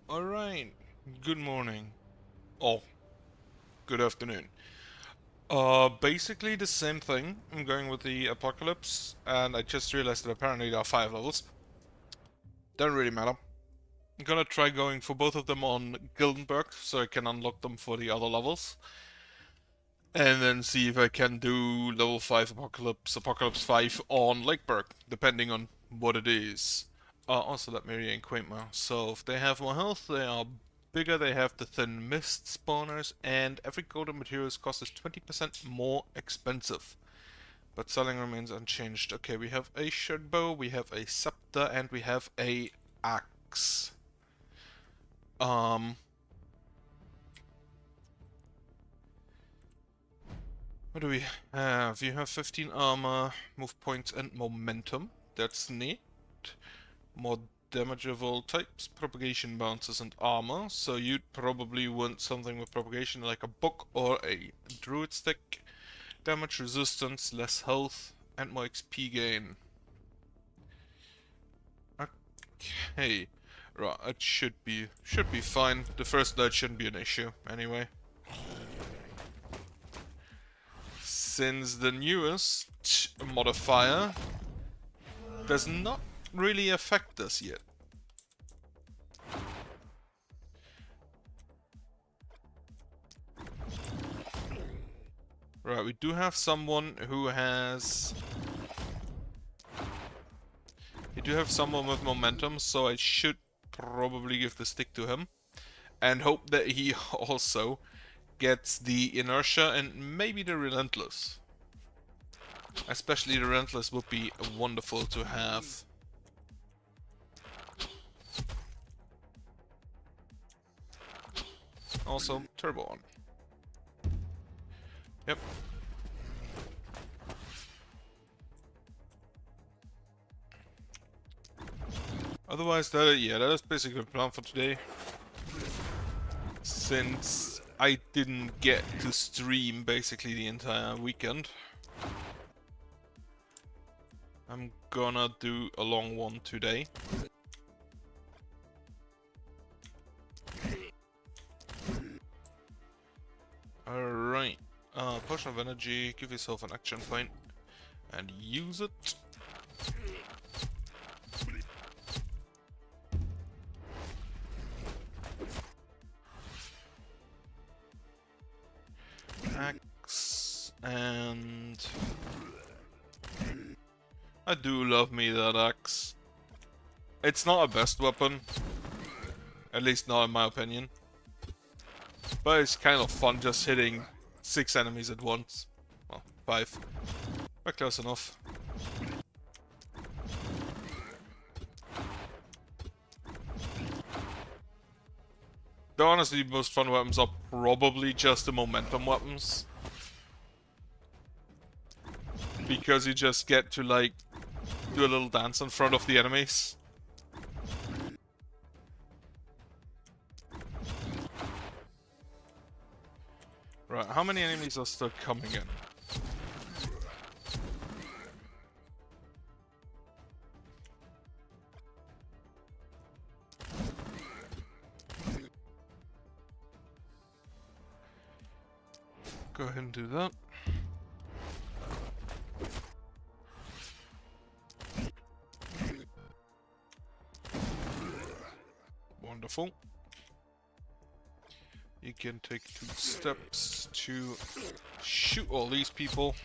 Alright, good morning. Oh, good afternoon. Basically the same thing. I'm going with the Apocalypse, and I just realized that apparently there are 5 levels. Don't really matter. I'm gonna try going for both of them on Gildenberg, so I can unlock them for the other levels. And then see if I can do level 5 Apocalypse 5 on Lakeburg, depending on what it is. Also, let me reacquaint myself. So, if they have more health, they are bigger, they have the thin mist spawners, and every golden materials cost is 20% more expensive. But selling remains unchanged. Okay, we have a short bow, we have a scepter, and we have a axe. Um, what do we have? You have 15 armor, move points, and momentum. That's neat. More damageable types, propagation bounces, and armor. So you'd probably want something with propagation like a book or a druid stick. Damage resistance, less health, and more XP gain. Okay. Right, it should be fine. The first light shouldn't be an issue anyway. Since the newest modifier does not really affect us yet. Right, we do have someone who has... We do have someone with momentum, so I should probably give the stick to him. And hope that he also gets the inertia and maybe the relentless. Especially the relentless would be wonderful to have. Also, turbo on. Yep. Otherwise, that is basically the plan for today. Since I didn't get to stream basically the entire weekend, I'm gonna do a long one today. Alright. Potion of energy, give yourself an action point and use it. Axe, and I do love me that axe. It's not a best weapon, at least not in my opinion, but it's kind of fun just hitting 6 enemies at once. Well, 5. But close enough. The honestly most fun weapons are probably just the momentum weapons. Because you just get to like do a little dance in front of the enemies. Right, how many enemies are still coming in? Go ahead and do that. Wonderful. You can take 2 steps to shoot all these people.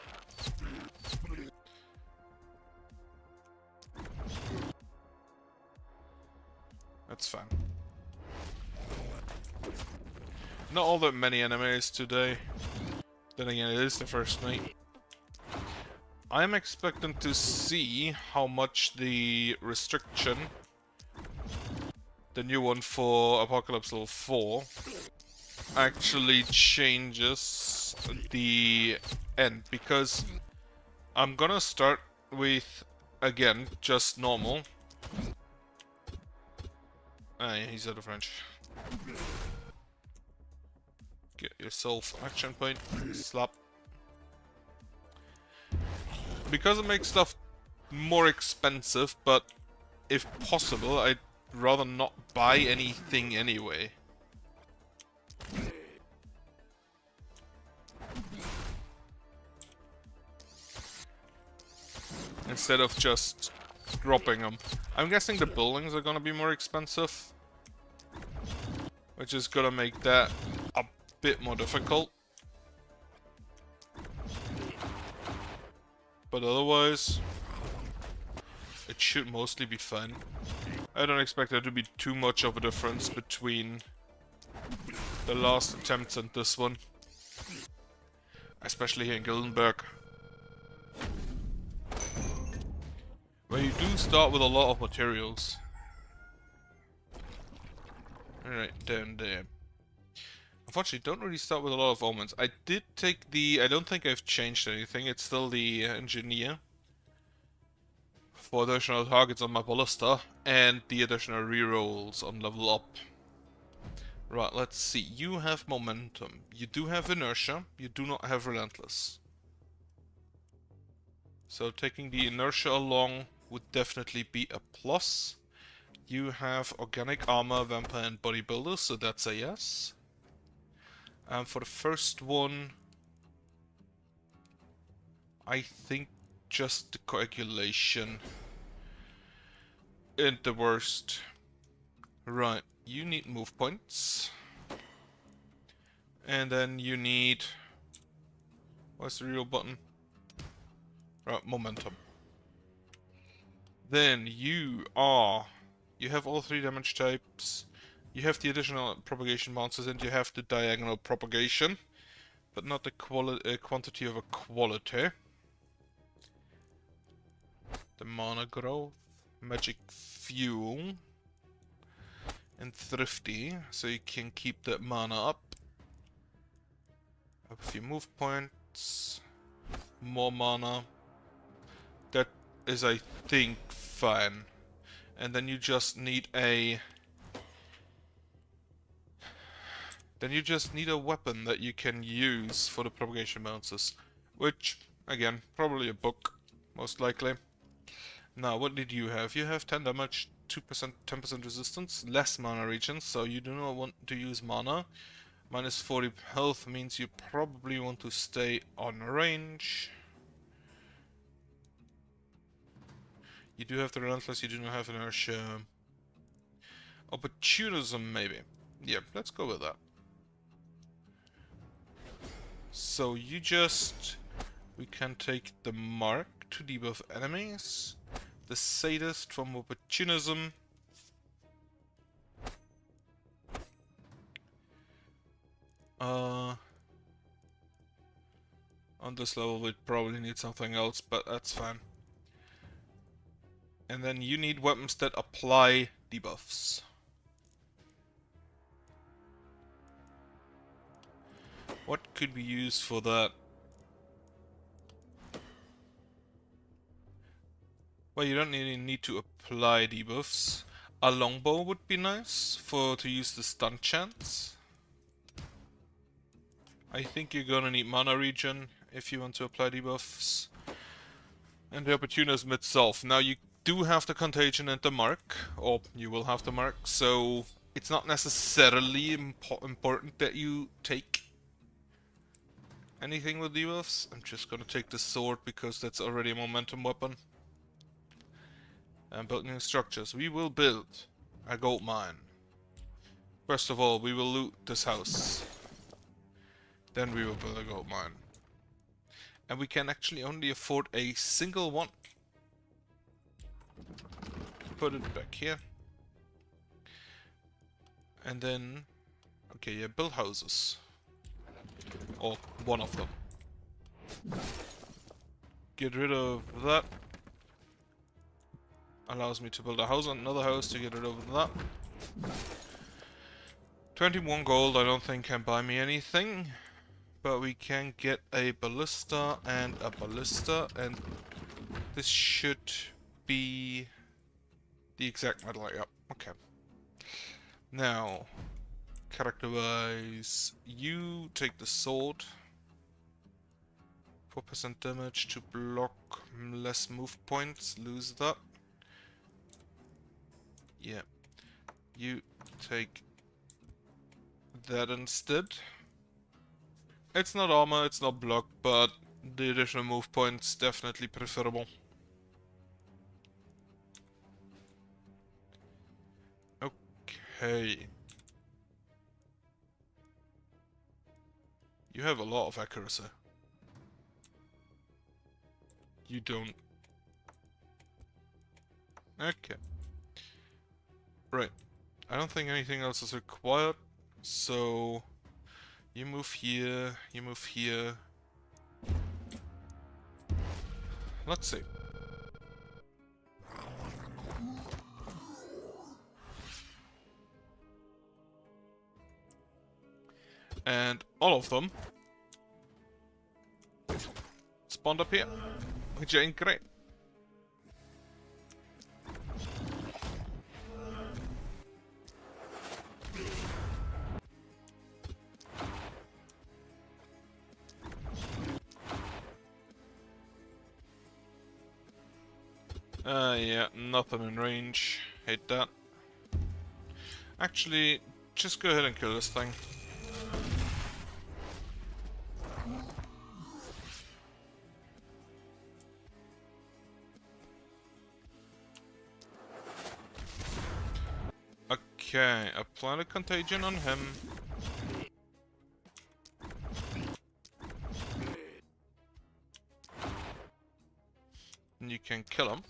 That's fine. Not all that many enemies today. Then again, it is the first night. I'm expecting to see how much the restriction, the new one for Apocalypse Level 4, actually changes the end, because I'm gonna start with, again, just normal. Ah, yeah, he's out of range. Get yourself action point, slap. Because it makes stuff more expensive, but if possible, I rather not buy anything anyway. Instead of just dropping them. I'm guessing the buildings are gonna be more expensive. Which is gonna make that a bit more difficult. But otherwise, it should mostly be fine. I don't expect there to be too much of a difference between the last attempts and this one. Especially here in Gildenberg. Where you do start with a lot of materials. Alright, down there. Unfortunately, don't really start with a lot of omens. I did take the... I don't think I've changed anything. It's still the engineer. For additional targets on my ballista. And the additional rerolls on level up. Right, let's see. You have momentum. You do have inertia. You do not have relentless. So taking the inertia along would definitely be a plus. You have organic armor, vampire, and bodybuilder, so that's a yes. And for the first one, I think just the coagulation and the worst. Right, you need move points. And then you need... what's the real button? Right, momentum. Then you have all 3 damage types. You have the additional propagation monsters and you have the diagonal propagation. But not the quantity of a quality. The mana growth, magic fuel, and thrifty, so you can keep that mana up. A few move points, more mana. That is, I think, fine. And then you just need a... then you just need a weapon that you can use for the propagation bounces. Which, again, probably a book, most likely. Now, what did you have? You have 10 damage, 2%, 10% resistance, less mana regen, so you do not want to use mana. Minus 40 health means you probably want to stay on range. You do have the relentless, you do not have inertia. Opportunism, maybe. Yep, let's go with that. So you just... we can take the mark to debuff enemies. The sadist from opportunism. On this level we'd probably need something else, but that's fine. And then you need weapons that apply debuffs. What could we use for that? Well, you don't really need to apply debuffs. A longbow would be nice to use the stun chance. I think you're gonna need mana regen if you want to apply debuffs. And the opportunism itself. Now you do have the contagion and the mark, or you will have the mark, so it's not necessarily important that you take anything with debuffs. I'm just gonna take the sword because that's already a momentum weapon. And build new structures. We will build a gold mine. First of all, we will loot this house. Then we will build a gold mine. And we can actually only afford a single one. Put it back here. And then... okay, yeah, build houses. Or one of them. Get rid of that. Allows me to build a house and another house to get rid of that. 21 gold I don't think can buy me anything. But we can get a ballista, and this should be the exact metal. Yep, okay. Now, character-wise, you take the sword. 4% damage to block, less move points, lose that. Yeah. You take that instead. It's not armor, it's not block, but the additional move point's definitely preferable. Okay. You have a lot of accuracy. You don't. Okay. Right. I don't think anything else is required, so you move here, you move here. Let's see. And all of them spawned up here, which ain't great. Yeah, nothing in range. Hate that. Actually, just go ahead and kill this thing. Okay, apply the contagion on him. And you can kill him.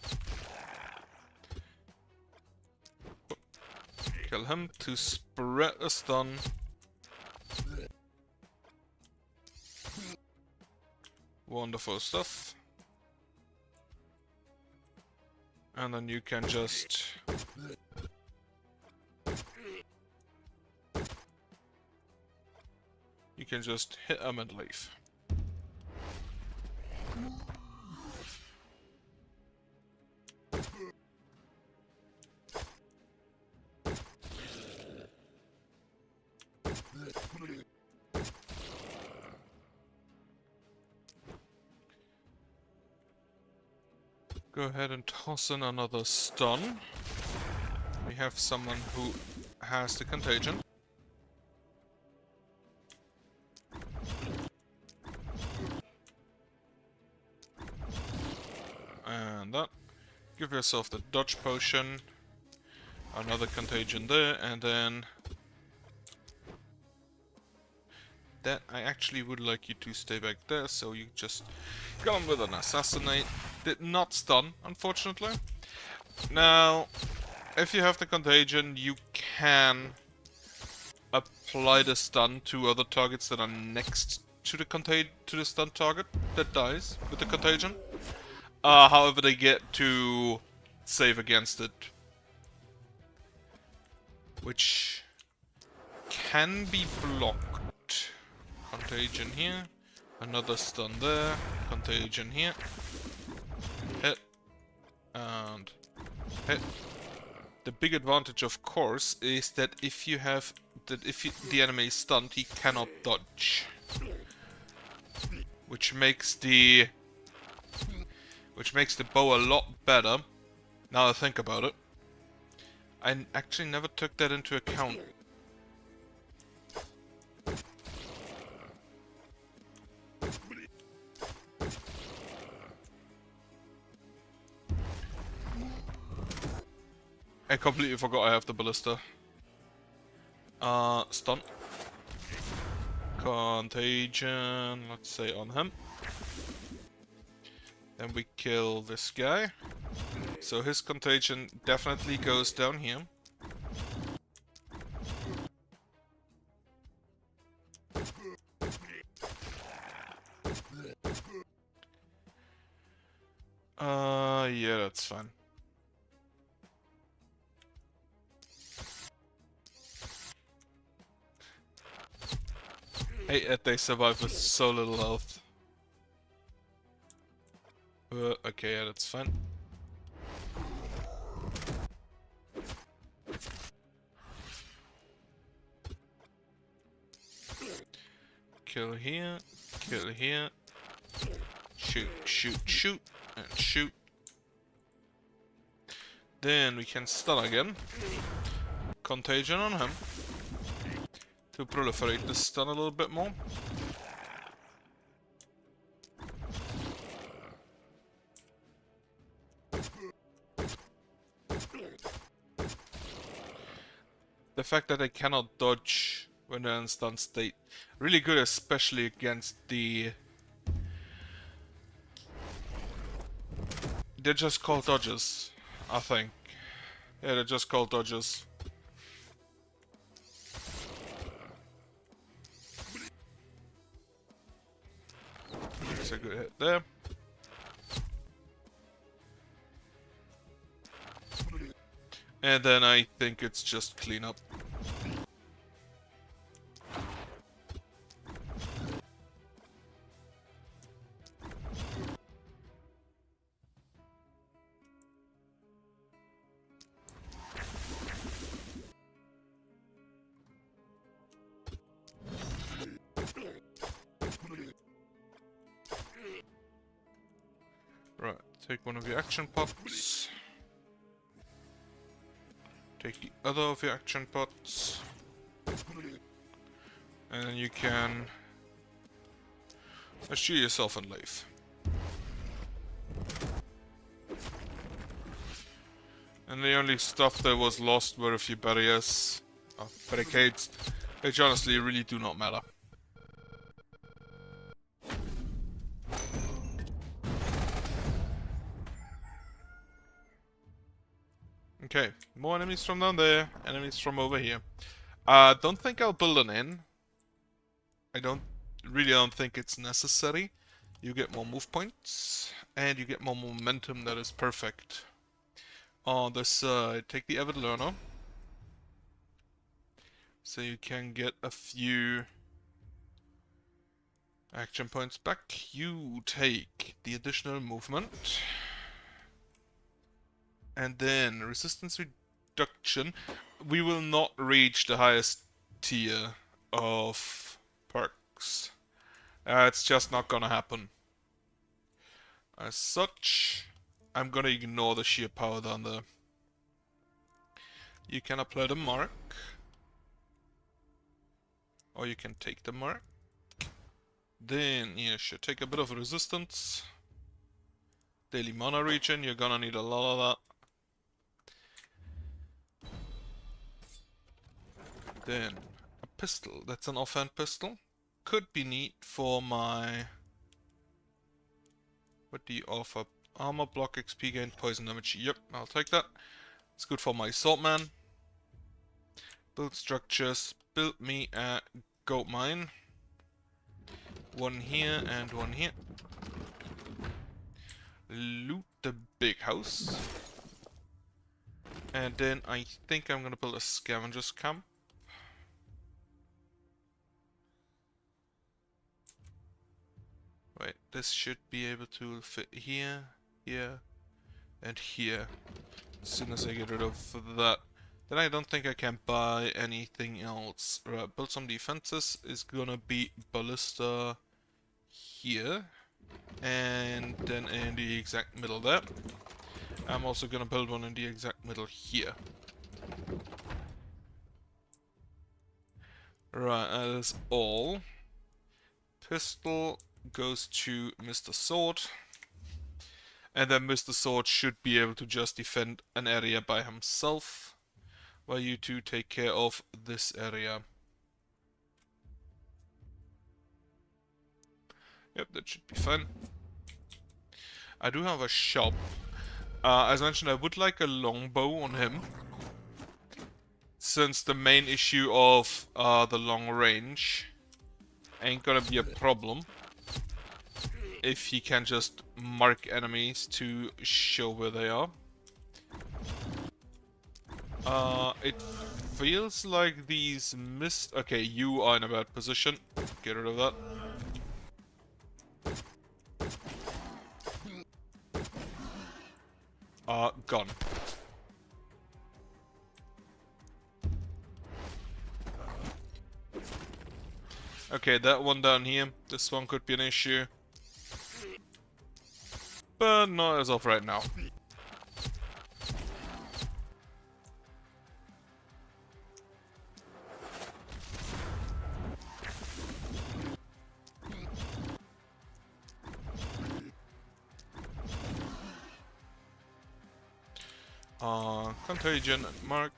Kill him to spread a stun. Wonderful stuff. And then you can just... You can just hit him and leave. Go ahead and toss in another stun. We have someone who has the contagion. And that. Give yourself the dodge potion. Another contagion there, and then... That I actually would like you to stay back there, so you just go on with an assassinate. Did not stun, unfortunately. Now, if you have the contagion, you can apply the stun to other targets that are next to the stun target that dies with the contagion. However, they get to save against it, which can be blocked. Contagion here, another stun there, contagion here, hit, and hit. The big advantage, of course, is that if you have the enemy is stunned, he cannot dodge, which makes the bow a lot better. Now I think about it, I actually never took that into account. I completely forgot I have the ballista. Stun. Contagion, let's say on him. Then we kill this guy. So his contagion definitely goes down here. Yeah, that's fine. Hate that they survive with so little health. Okay, yeah, that's fine. Kill here, shoot, shoot, shoot, and shoot. Then we can stun again. Contagion on him. To proliferate the stun a little bit more. The fact that I cannot dodge when they're in stun state. Really good, especially against the... They're just called dodges, I think. Yeah, they're just called dodges. That's a good hit there. And then I think it's just cleanup. Right, take one of your action pots. Take the other of your action pots. And then you can assure yourself and leave. And the only stuff that was lost were a few barriers, barricades, which honestly really do not matter. Okay, more enemies from down there, enemies from over here. Don't think I'll build an inn. I really don't think it's necessary. You get more move points, and you get more momentum. That is perfect. On this side, take the Avid Learner. So you can get a few action points back. You take the additional movement. And then resistance reduction. We will not reach the highest tier of perks. It's just not gonna happen. As such, I'm gonna ignore the sheer power down there. You can apply the mark. Or you can take the mark. Then you should take a bit of resistance. Daily mana regen, you're gonna need a lot of that. Then a pistol, that's an offhand pistol. Could be neat for my... What do you offer? Armor, block, XP gain, poison damage. Yep, I'll take that. It's good for my swordman. Build structures. Build me a gold mine. One here and one here. Loot the big house. And then I think I'm gonna build a scavenger's camp. Wait, this should be able to fit here, here, and here. As soon as I get rid of that. Then I don't think I can buy anything else. Right, build some defenses is gonna be ballista here. And then in the exact middle there. I'm also gonna build one in the exact middle here. Right, that is all. Pistol goes to Mr. Sword. And then Mr. Sword should be able to just defend an area by himself. While you two take care of this area. Yep, that should be fine. I do have a shop. As mentioned, I would like a longbow on him. Since the main issue of the long range ain't gonna be a problem. If he can just mark enemies to show where they are. It feels like these missed... Okay, you are in a bad position. Get rid of that. Gone. Okay, that one down here. This one could be an issue. But not as of right now. Contagion and mark.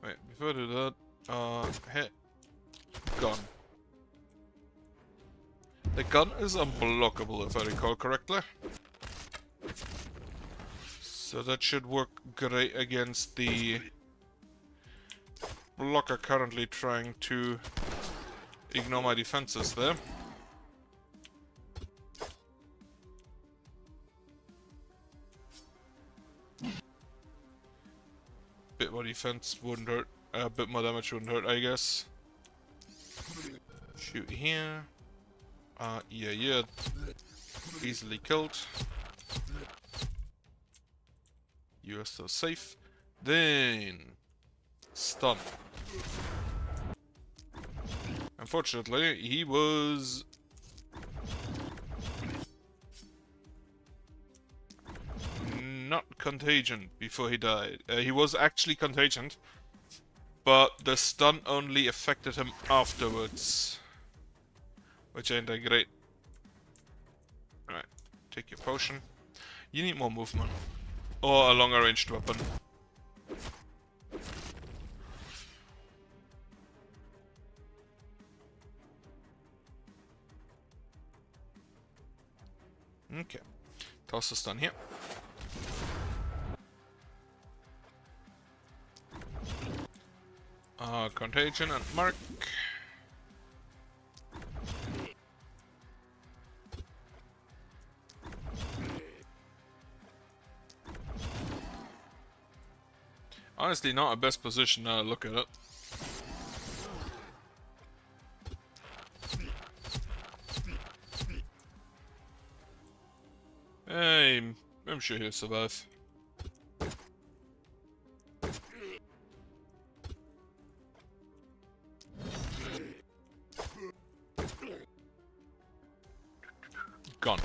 Wait, before I do that, hit gun. The gun is unblockable if I recall correctly. So that should work great against the blocker currently trying to ignore my defenses there. Bit more defense wouldn't hurt, a bit more damage wouldn't hurt, I guess. Shoot here. Yeah. Easily killed. You are still safe. Then stun. Unfortunately, he was not contagion before he died. He was actually contagion, but the stun only affected him afterwards, which ain't that great. Alright, take your potion. You need more movement. Or a longer ranged weapon. Okay. Toss the stun here. Contagion and mark. Honestly, not a best position now to look at it. Hey, I'm sure he'll survive. Gone.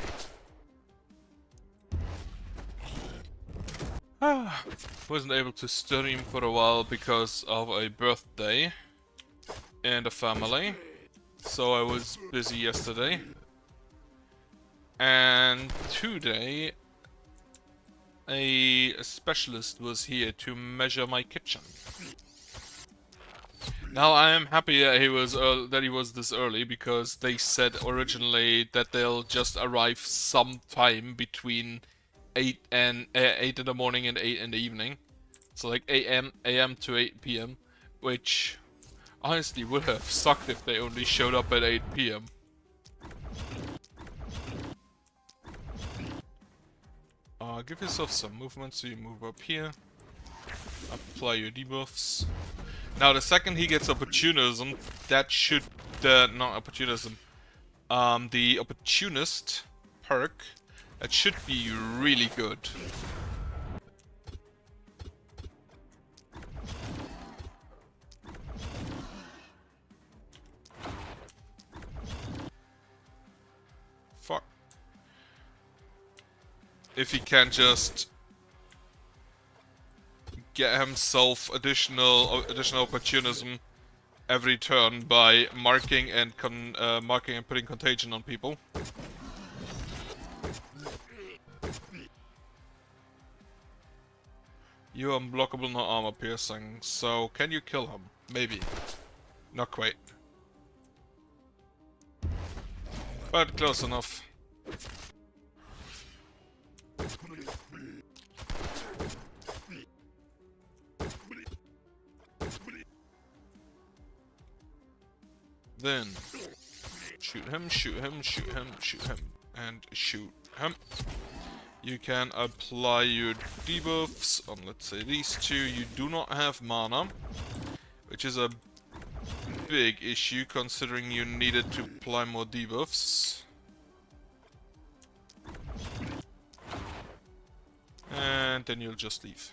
Wasn't able to stream for a while because of a birthday and a family, so I was busy yesterday. And today, a specialist was here to measure my kitchen. Now I am happy that he was this early, because they said originally that they'll just arrive sometime between 8 in the morning and 8 in the evening. So like AM to 8 PM, which honestly would have sucked if they only showed up at 8 PM. Give yourself some movement, so you move up here. Apply your debuffs. Now the second he gets opportunism, that should... not opportunism. The opportunist perk, that should be really good. Fuck. If he can just get himself additional opportunism every turn by marking and putting contagion on people. You are unblockable, not armor piercing. So can you kill him? Maybe. Not quite. But close enough. Then shoot him, shoot him, shoot him, shoot him, and shoot him. You can apply your debuffs on, let's say, these two. You do not have mana, which is a big issue considering you needed to apply more debuffs. And then you'll just leave.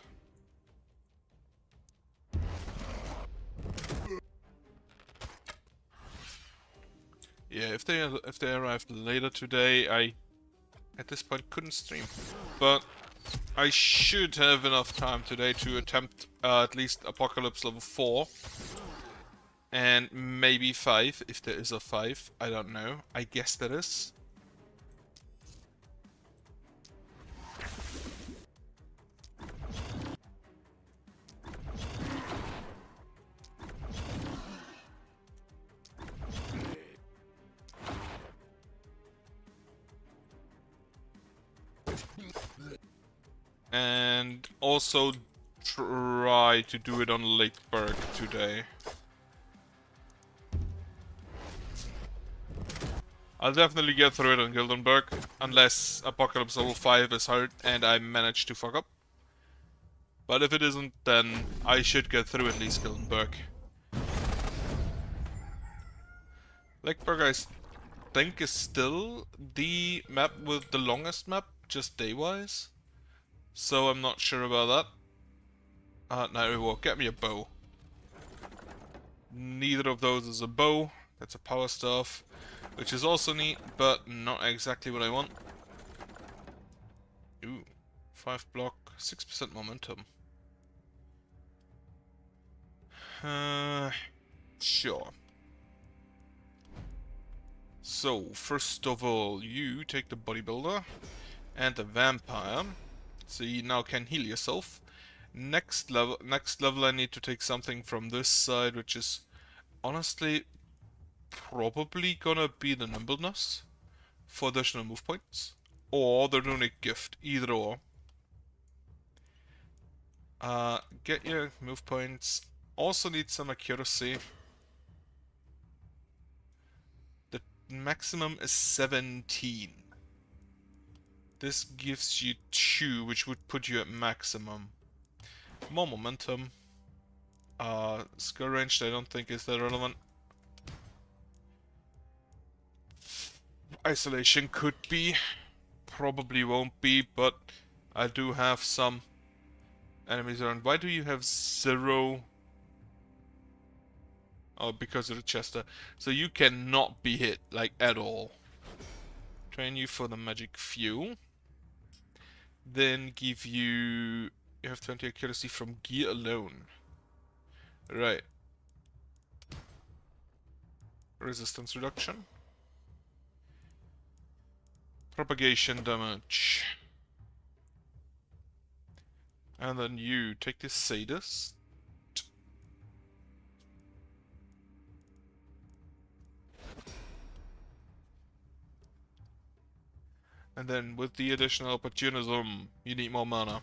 Yeah, if they arrived later today, I at this point couldn't stream. But I should have enough time today to attempt at least Apocalypse level 4. And maybe 5, if there is a 5. I don't know. I guess there is. And also try to do it on Lakeburg today. I'll definitely get through it on Gildenberg, unless Apocalypse level 5 is hard and I manage to fuck up. But if it isn't, then I should get through at least Gildenberg. Lakeburg, I think, is still the map with the longest map, just day-wise. So I'm not sure about that. Now we will get me a bow. Neither of those is a bow. That's a power staff, which is also neat, but not exactly what I want. Ooh, 5 block, 6% momentum. Sure. So, first of all, you take the bodybuilder and the vampire, so you now can heal yourself. Next level I need to take something from this side, which is honestly probably gonna be the nimbleness for additional move points, or the runic gift, either or. Get your move points. Also need some accuracy. The maximum is 17. This gives you 2, which would put you at maximum. More momentum. Skill ranged I don't think is that relevant. Isolation could be. Probably won't be, but I do have some enemies around. Why do you have 0? Oh, because of the Chester. So you cannot be hit, like, at all. Train you for the magic fuel. Then give you... You have 20 accuracy from gear alone. Right. Resistance reduction. Propagation damage. And then you take this sadist. And then with the additional opportunism, you need more mana.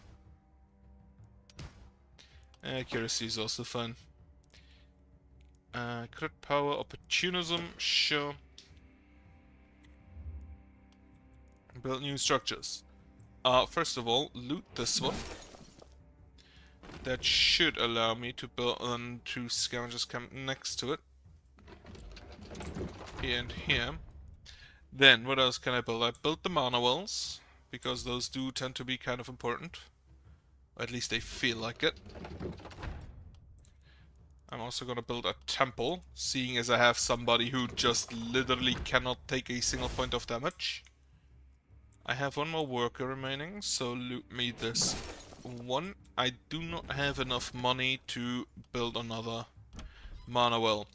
Accuracy is also fun. Crit power, opportunism, sure. Build new structures. First of all, loot this one. That should allow me to build on 2 scavengers camp next to it. Here and here. Then, what else can I build? I built the mana wells, because those do tend to be kind of important. Or at least they feel like it. I'm also gonna build a temple, seeing as I have somebody who just literally cannot take a single point of damage. I have 1 more worker remaining, so loot me this one. I do not have enough money to build another mana well.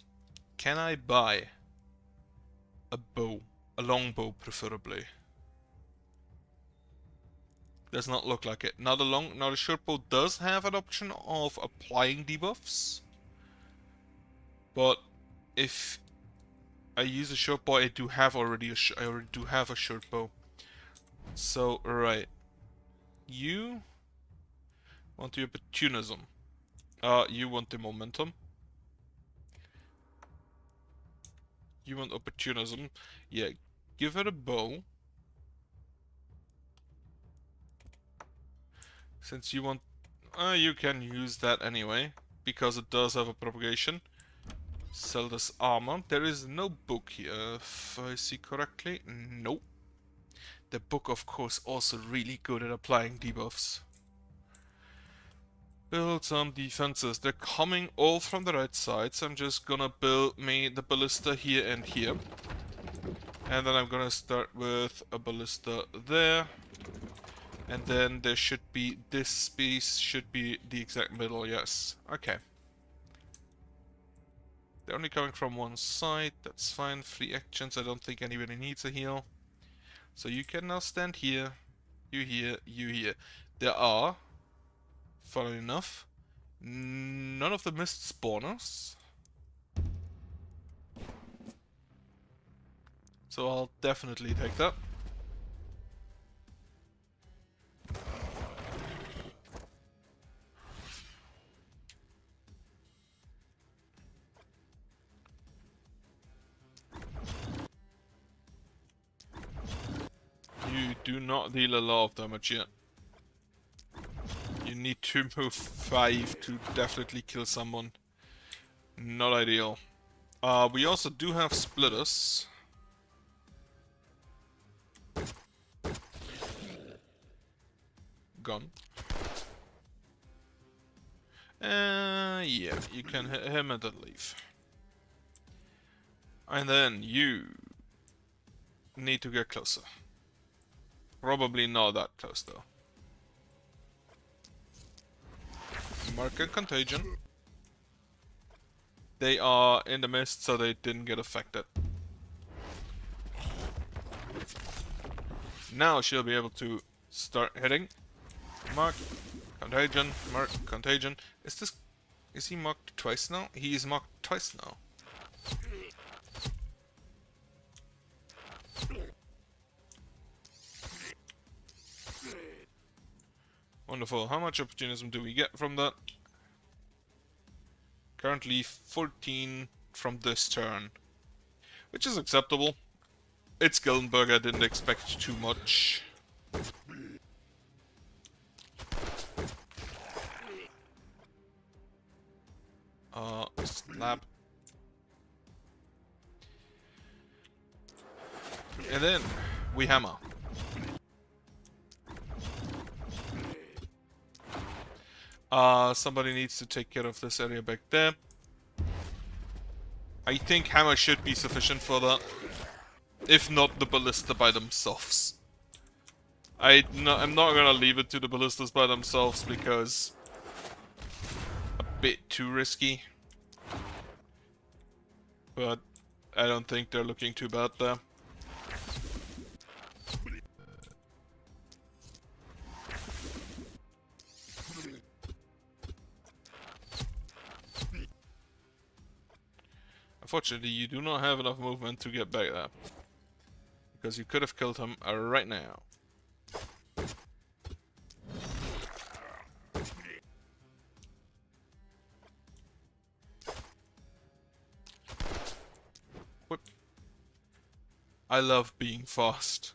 Can I buy a bow? A longbow, preferably. Does not look like it. Now the short bow does have an option of applying debuffs. But if I use a short bow, I do have already I already do have a short bow. So, right. You want the opportunism. You want the momentum. You want opportunism. Yeah, give it a bow. Since you want... you can use that anyway, because it does have a propagation. Sell this armor. There is no book here, if I see correctly. Nope. The book, of course, also really good at applying debuffs. Build some defenses. They're coming all from the right side, so I'm just gonna build me the ballista here and here. And then I'm gonna start with a ballista there. And then there should be, this piece should be the exact middle, yes. Okay. They're only coming from one side, that's fine. 3 actions, I don't think anybody needs a heal. So you can now stand here, you here, you here. There are, funnily enough, none of the missed spawners. So I'll definitely take that. You do not deal a lot of damage yet. You need to move 5 to definitely kill someone. Not ideal. We also do have splitters. Gone. Yeah, you can hit him and then leave. And then you need to get closer. Probably not that close though. Mark a contagion. They are in the mist, so they didn't get affected. Now she'll be able to start hitting. Mark, contagion, mark, contagion. Is he marked twice now? He is marked twice now. Wonderful. How much opportunism do we get from that? Currently 14 from this turn, which is acceptable. It's Gildenberg, I didn't expect too much. Slap. And then we hammer. Somebody needs to take care of this area back there. I think hammer should be sufficient for that. If not, the ballista by themselves. I'm not gonna leave it to the ballistas by themselves because a bit too risky. But I don't think they're looking too bad there. Unfortunately, you do not have enough movement to get back there. Because you could have killed him right now. Whip. I love being fast.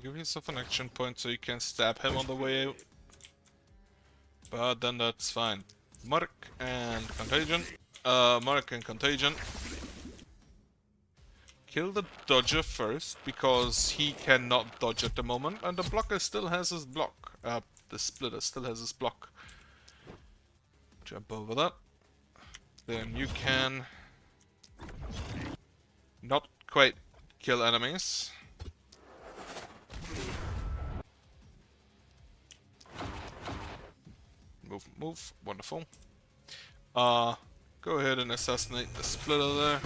Give yourself an action point so you can stab him on the way out. But then that's fine. Mark and contagion. Mark and contagion. Kill the dodger first, because he cannot dodge at the moment, and the blocker still has his block. The splitter still has his block. Jump over that. Then you can not quite kill enemies. Move, move. Wonderful. Go ahead and assassinate the splitter there.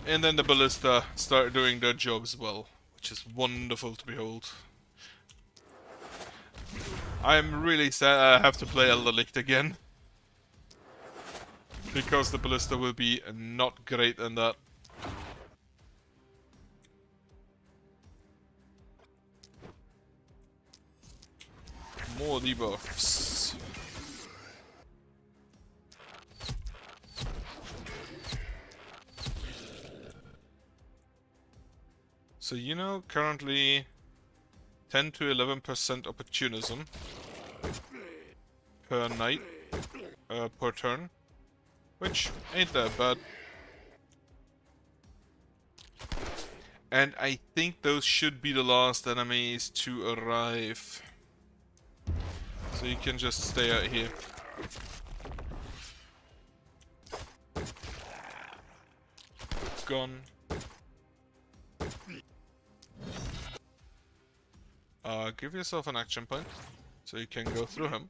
And then the ballista start doing their job as well, which is wonderful to behold. I'm really sad I have to play Elder Licht again. Because the ballista will be not great in that. More debuffs. So you know, currently 10 to 11% opportunism per night, per turn, which ain't that bad. And I think those should be the last enemies to arrive. So you can just stay out here. gone. Give yourself an action point, so you can go through him.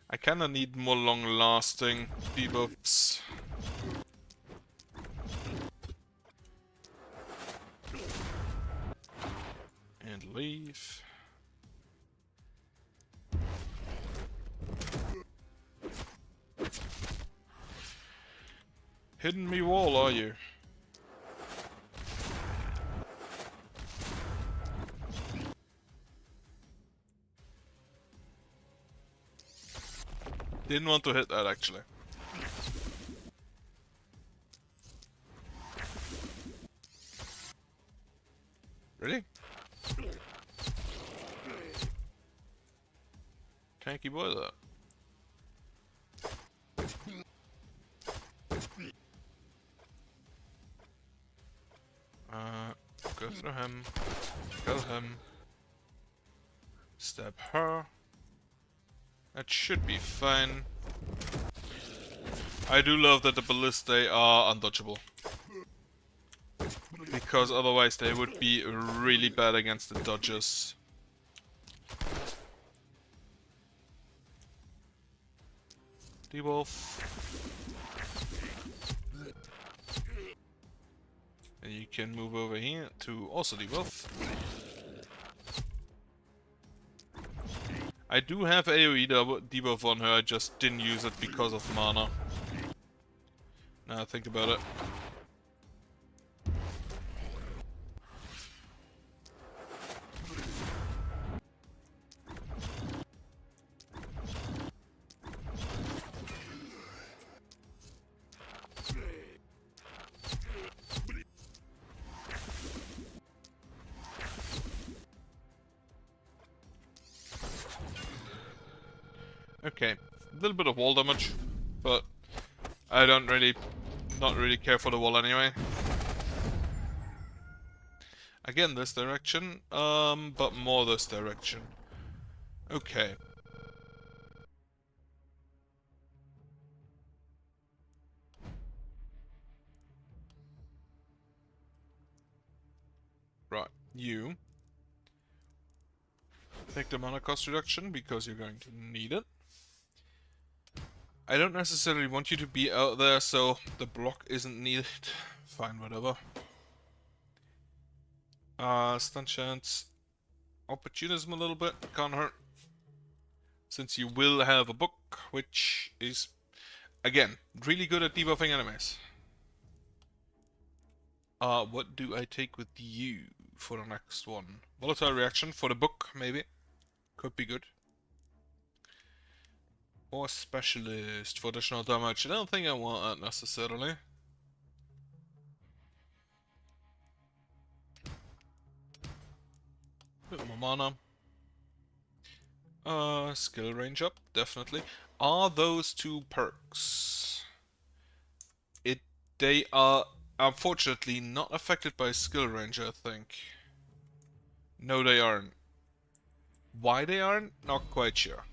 I kinda need more long-lasting debuffs. And leave. Hitting me wall, are you? Didn't want to hit that, actually. Really? Tanky boy, that. Go through him. Kill him. Stab her. That should be fine. I do love that the ballistae are undodgeable. Because otherwise they would be really bad against the dodges. Debuff. And you can move over here to also debuff. I do have AoE debuff on her, I just didn't use it because of mana. Now I think about it. Okay, a little bit of wall damage, but I don't really, not really care for the wall anyway. Again, this direction, but more this direction. Okay. Right, you take the mana cost reduction because you're going to need it. I don't necessarily want you to be out there, so the block isn't needed. Fine, whatever. Stun chance. Opportunism a little bit, can't hurt. Since you will have a book, which is, again, really good at debuffing enemies. What do I take with you for the next one? Volatile reaction for the book, maybe. Could be good. Or specialist for additional damage. I don't think I want that necessarily. Bit more mana. Skill range up, definitely. Are those two perks? They are unfortunately not affected by skill range, I think. No, they aren't. Why they aren't? Not quite sure.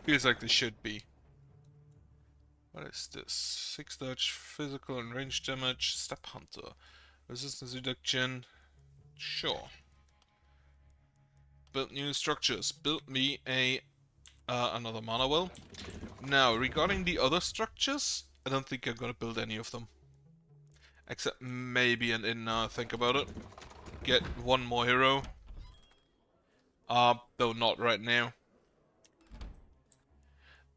Feels like they should be. What is this? 6 dodge, physical and range damage, step hunter. Resistance reduction. Sure. Build new structures. Build me a another mana well. Now, regarding the other structures, I don't think I'm gonna build any of them. Except maybe an inn now I think about it. Get one more hero. Though not right now.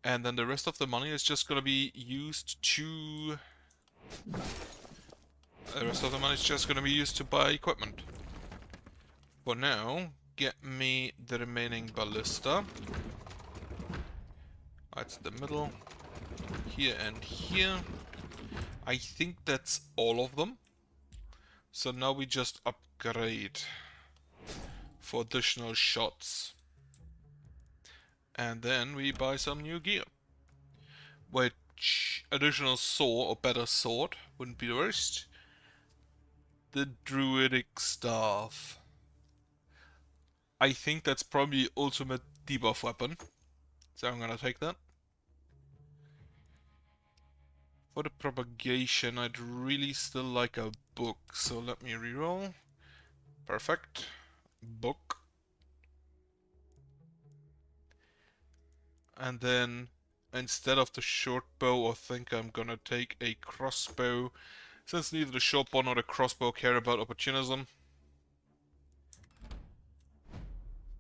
And then the rest of the money is just gonna be used to... The rest of the money is just gonna be used to buy equipment. For now, get me the remaining ballista. That's the middle. Here and here. I think that's all of them. So now we just upgrade for additional shots. And then we buy some new gear. Wait, additional sword, or better sword, wouldn't be the worst. The Druidic Staff. I think that's probably ultimate debuff weapon. So I'm gonna take that. For the propagation, I'd really still like a book, so let me reroll. Perfect. Book. And then, instead of the short bow, I think I'm gonna take a crossbow, since neither the short bow nor the crossbow care about opportunism.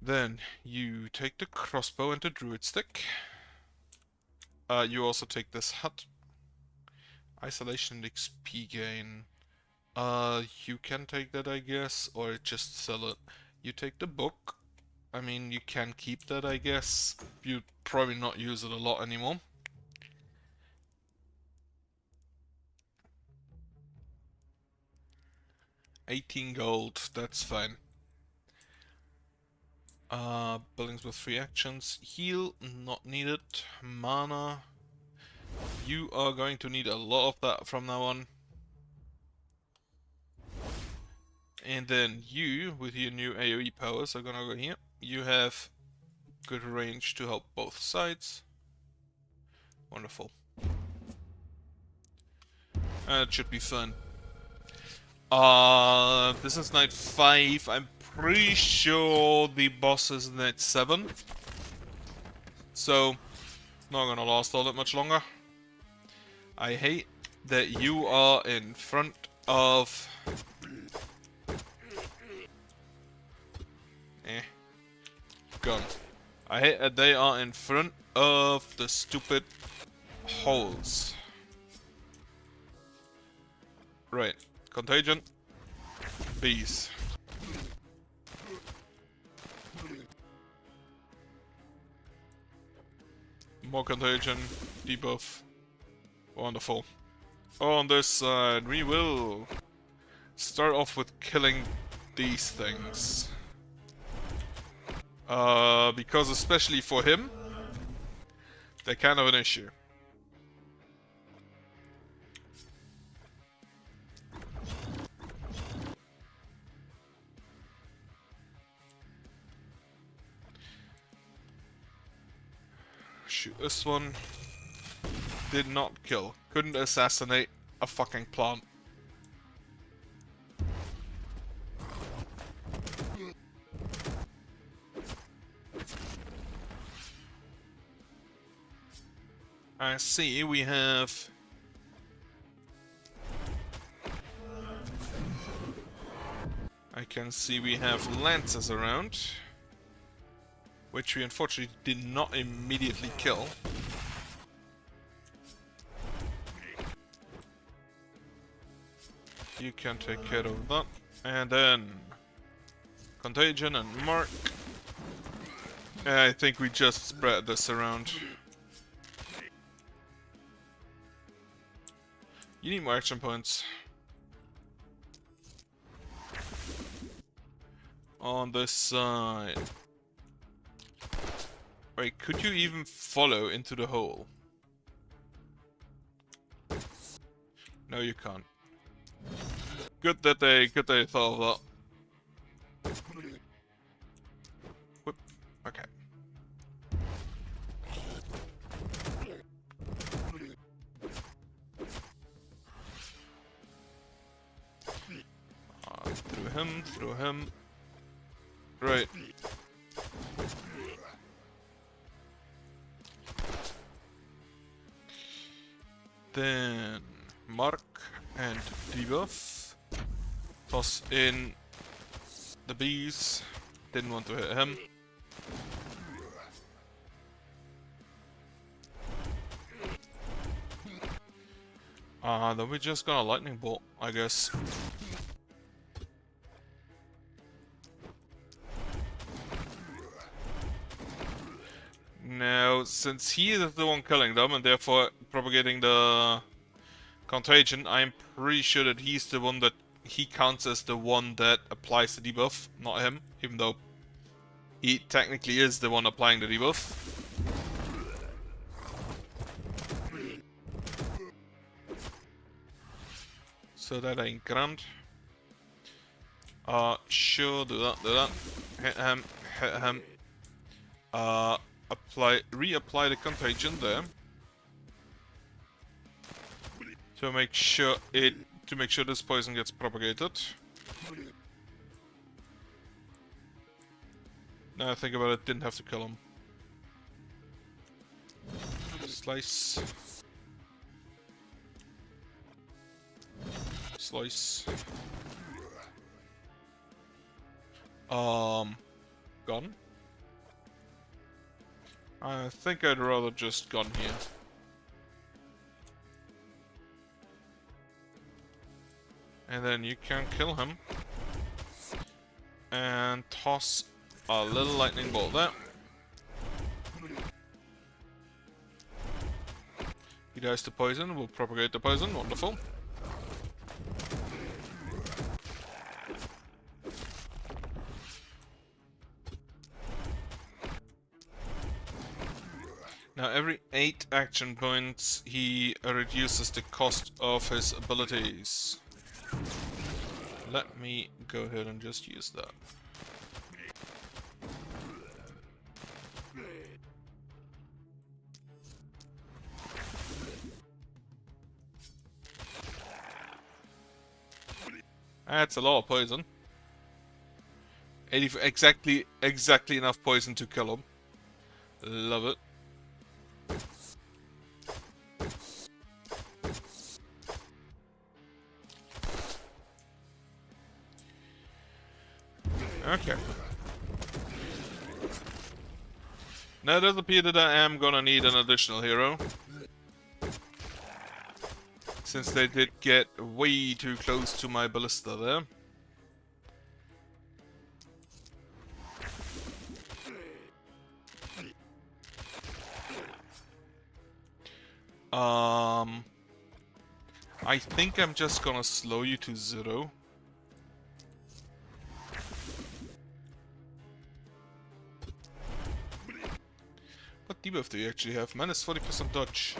Then, you take the crossbow and the druid stick. You also take this hut. Isolation and XP gain. You can take that, I guess, or just sell it. You take the book. I mean, you can keep that, I guess. You'd probably not use it a lot anymore. $18 gold, that's fine. Buildings with 3 actions. Heal, not needed. Mana. You are going to need a lot of that from now on. And then you, with your new AoE powers, are gonna go here. You have good range to help both sides. Wonderful. It should be fun. This is night 5. I'm pretty sure the boss is night 7. So, it's not gonna last all that much longer. I hate that you are in front of... Gone. I hate that they are in front of the stupid holes. Right. Contagion. Bees. More contagion. Debuff. Wonderful. On this side, we will start off with killing these things. Because especially for him, they're kind of an issue. Shoot this one. Did not kill. Couldn't assassinate a fucking plant. I see we have... I can see we have lances around, which we unfortunately did not immediately kill. You can take care of that. And then... Contagion and Mark. I think we just spread this around. You need more action points. On this side. Wait, could you even follow into the hole? No, you can't. Good that they thought of that. Whoop. Okay. Through him. Right. Then Mark and debuff. Toss in the bees. Didn't want to hit him. Then we're just gonna lightning bolt, I guess. Now, since he is the one killing them and therefore propagating the contagion, I'm pretty sure that he's the one that he counts as the one that applies the debuff, not him, even though he technically is the one applying the debuff. So that ain't grand. Sure, do that, Hit him, hit him. Reapply the contagion there. To make sure this poison gets propagated. Now I think about it, didn't have to kill him. Slice. Slice. Gun. I think I'd rather just gun here. And then you can kill him. And toss a little lightning bolt there. He dies to poison, we'll propagate the poison, wonderful. Now every 8 action points he reduces the cost of his abilities. Let me go ahead and just use that. That's a lot of poison. 80, exactly enough poison to kill him. Love it. Okay. Now it does appear that I am gonna need an additional hero. Since they did get way too close to my ballista there. I think I'm just gonna slow you to 0. What debuff do you actually have? Minus 40% dodge.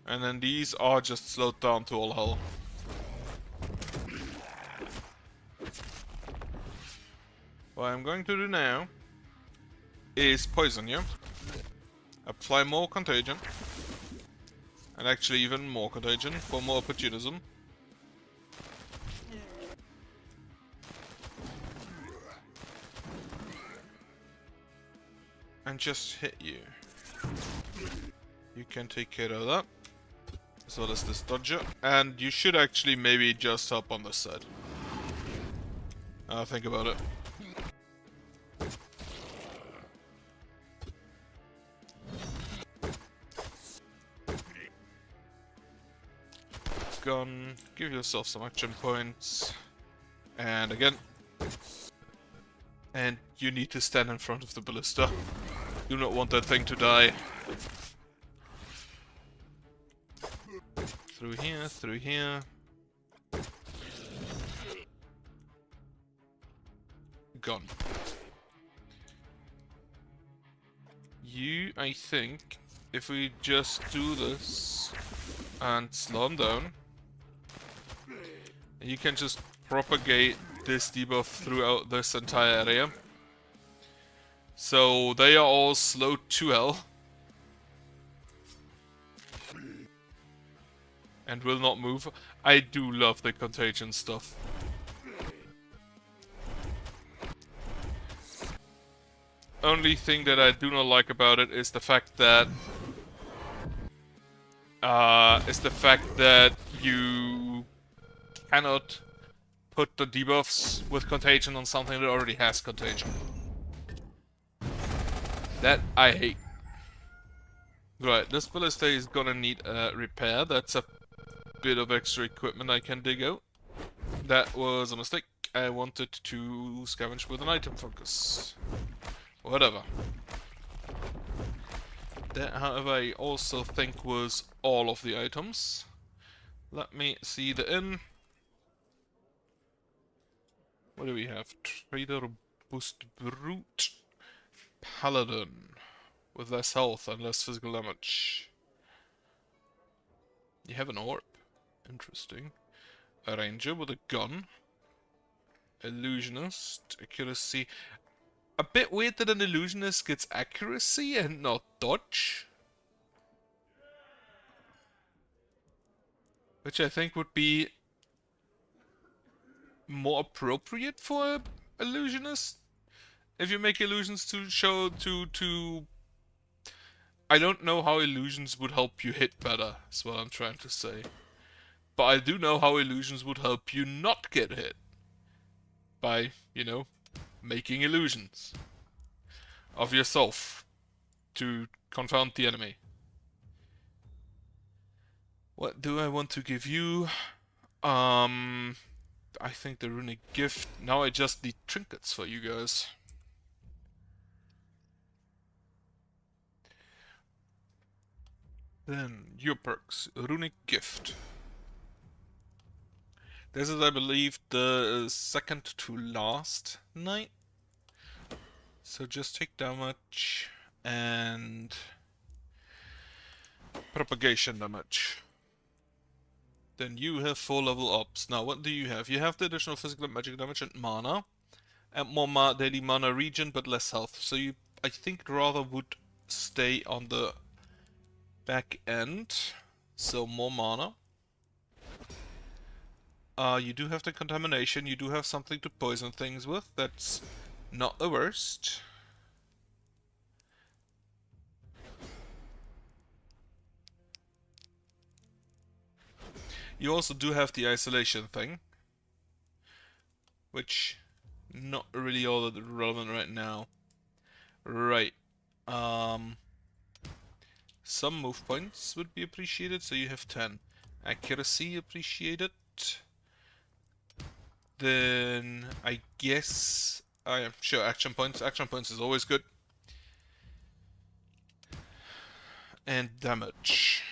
And then these are just slowed down to all hell. What I'm going to do now is poison you. Apply more contagion. And actually even more contagion for more opportunism. And just hit you. You can take care of that. As well as this dodger. And you should actually maybe just hop on this side. Think about it. Gun, give yourself some action points. And again. And you need to stand in front of the ballista. Do not want that thing to die. Through here, through here. Gone. You, I think, if we just do this and slow them down, you can just propagate this debuff throughout this entire area. So they are all slowed to hell. And will not move. I do love the contagion stuff. Only thing that I do not like about it is the fact that you cannot put the debuffs with contagion on something that already has contagion. That I hate. Right, this ballista is gonna need a repair. That's a bit of extra equipment I can dig out. That was a mistake. I wanted to scavenge with an item focus. Whatever. That, however, I also think was all of the items. Let me see the inn. What do we have? Trader Boost Brute. Paladin. With less health and less physical damage. You have an orb. Interesting. A ranger with a gun. Illusionist. Accuracy. A bit weird that an illusionist gets accuracy and not dodge. Which I think would be more appropriate for an illusionist. If you make illusions to show to I don't know how illusions would help you hit better, is what I'm trying to say. But I do know how illusions would help you not get hit. By, you know, making illusions of yourself to confound the enemy. What do I want to give you? I think the runic gift. Now I just need trinkets for you guys. Then your perks. Runic gift. This is, I believe, the second to last night. So just take damage and propagation damage. Then you have 4 level ups. Now what do you have? You have the additional physical and magic damage and mana. And more daily mana regen but less health. So you, I think, rather would stay on the back end. So more mana. You do have the contamination. You do have something to poison things with. That's not the worst. You also do have the isolation thing, which not really all that relevant right now. Right. Some move points would be appreciated, so you have 10. Accuracy appreciated. Then I guess I am sure action points. Action points is always good. And damage.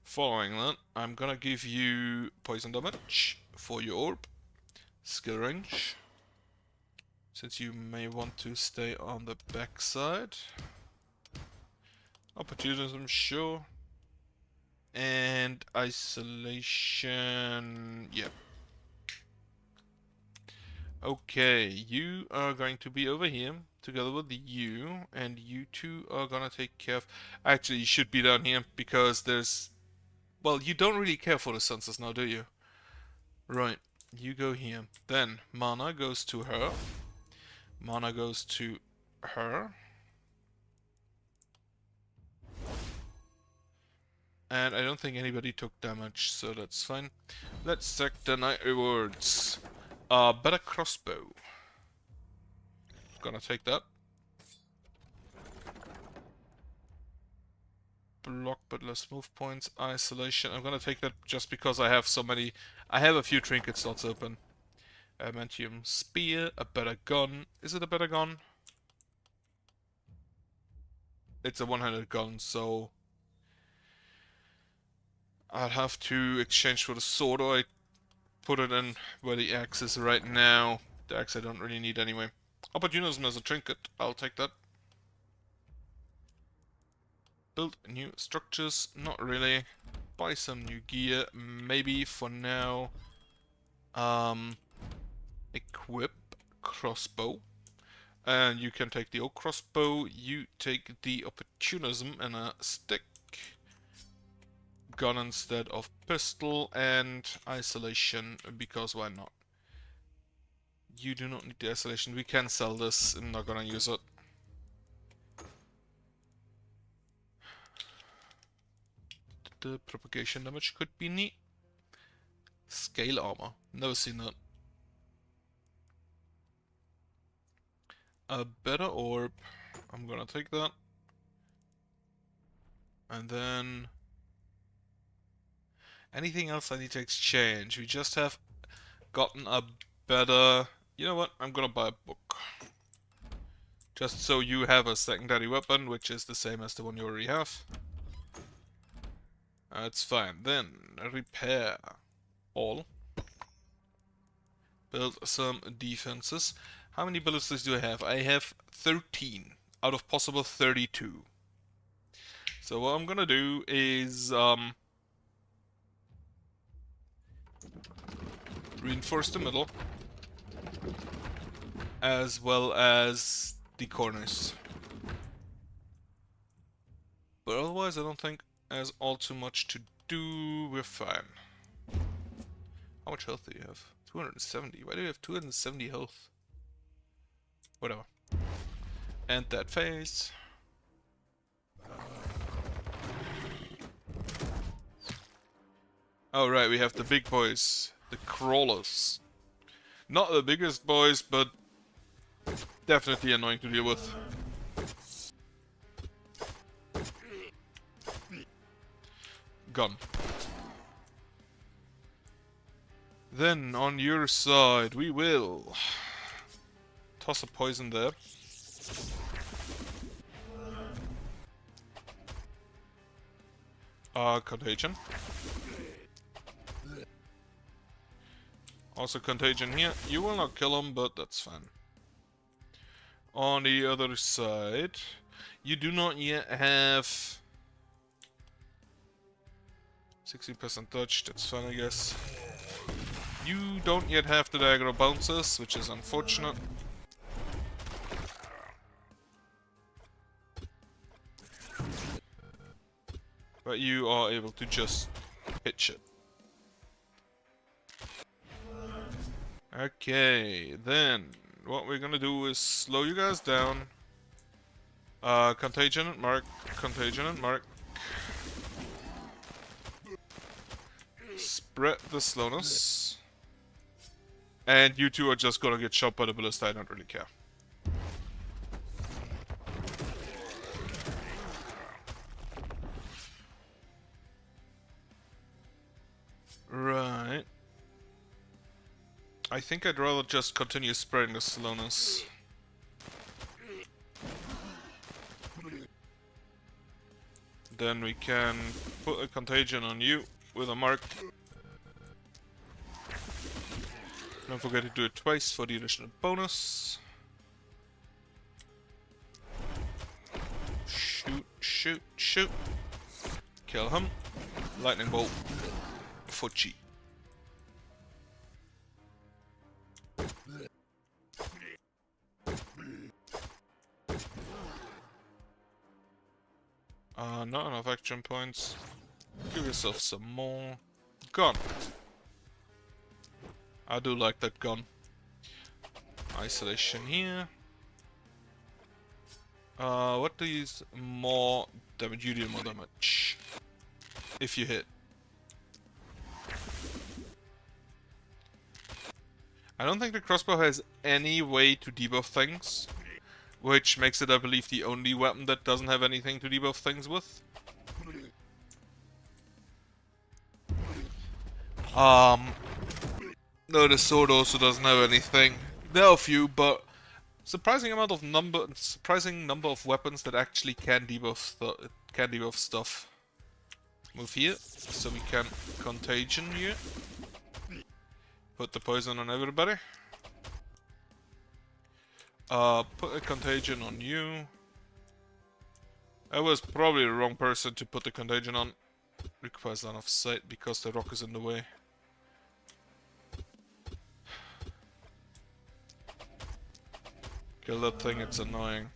Following that, I'm gonna give you poison damage for your orb, skill range, since you may want to stay on the backside. Opportunism, sure. And isolation, yeah. Okay, you are going to be over here together with you, and you two are gonna take care of. Actually, you should be down here because there's. Well, you don't really care for the sensors now, do you? Right, you go here. Then, mana goes to her. Mana goes to her. And I don't think anybody took damage, so that's fine. Let's check the night rewards. Better crossbow. Gonna take that. Block but less move points. Isolation. I'm gonna take that just because I have so many. I have a few trinket slots open. Adamantium spear. A better gun. Is it a better gun? It's a one-handed gun, so I'll have to exchange for the sword, or I put it in where the axe is right now. The axe I don't really need anyway. Opportunism as a trinket. I'll take that. Build new structures, not really. Buy some new gear, maybe for now. Equip crossbow. And you can take the old crossbow, you take the opportunism and a stick. Gun instead of pistol, and isolation, because why not? You do not need the isolation, we can sell this, I'm not gonna use it. The propagation damage could be neat. Scale armor. Never seen that. A better orb. I'm gonna take that. And then anything else I need to exchange? We just have gotten a better. You know what? I'm gonna buy a book. Just so you have a secondary weapon, which is the same as the one you already have. That's fine. Then repair all. build some defenses. How many ballistas do I have? I have 13 out of possible 32. So what I'm gonna do is reinforce the middle as well as the corners. But otherwise I don't think there's all too much to do. We're fine. How much health do you have? 270. Why do you have 270 health? Whatever. End that phase. Oh right, we have the big boys. The crawlers. Not the biggest boys, but definitely annoying to deal with. Gone. Then on your side we will toss a poison there. Contagion. Also contagion here. You will not kill him, but that's fine. On the other side, you do not yet have 60% touch, that's fine I guess. You don't yet have the dagger bounces, which is unfortunate. But you are able to just hit shit. Okay, then what we're gonna do is slow you guys down. Contagion and mark. Contagion and mark. Spread the slowness. And you two are just gonna get shot by the ballista, I don't really care. Right. I think I'd rather just continue spreading the slowness. Then we can put a contagion on you with a mark. Don't forget to do it twice for the additional bonus. Shoot, shoot, shoot. Kill him. Lightning bolt. Fuchi. Not enough action points. Give yourself some more. Gun. I do like that gun. Isolation here. What does more damage? You deal more damage. If you hit. I don't think the crossbow has any way to debuff things. Which makes it, I believe, the only weapon that doesn't have anything to debuff things with. No, the sword also doesn't have anything. There are a few, but surprising number of weapons that actually can debuff stuff. Move here, so we can contagion you. Put the poison on everybody. Put a contagion on you. I was probably the wrong person to put the contagion on. Requires line of sight because the rock is in the way. Kill that thing, it's annoying.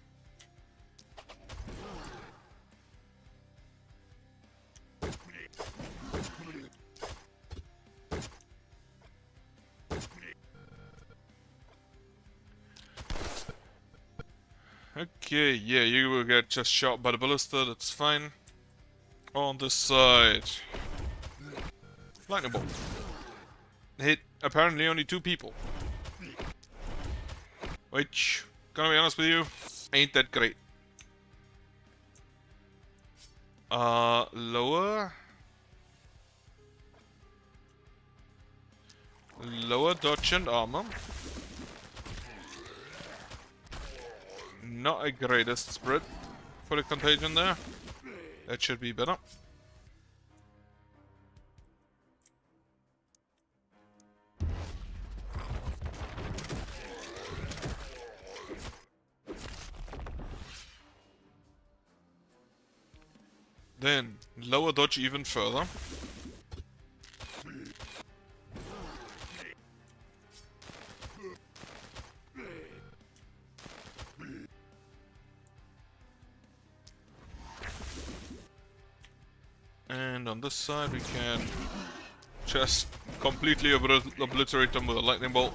Okay, yeah, you will get just shot by the ballista, that's fine. On this side. Lightning bolt. Hit apparently only 2 people. Which, gonna be honest with you, ain't that great. Lower. Lower dodge and armor. Not a greatest spread for the contagion there. That should be better. Then lower dodge even further. And on this side we can just completely obliterate them with a lightning bolt.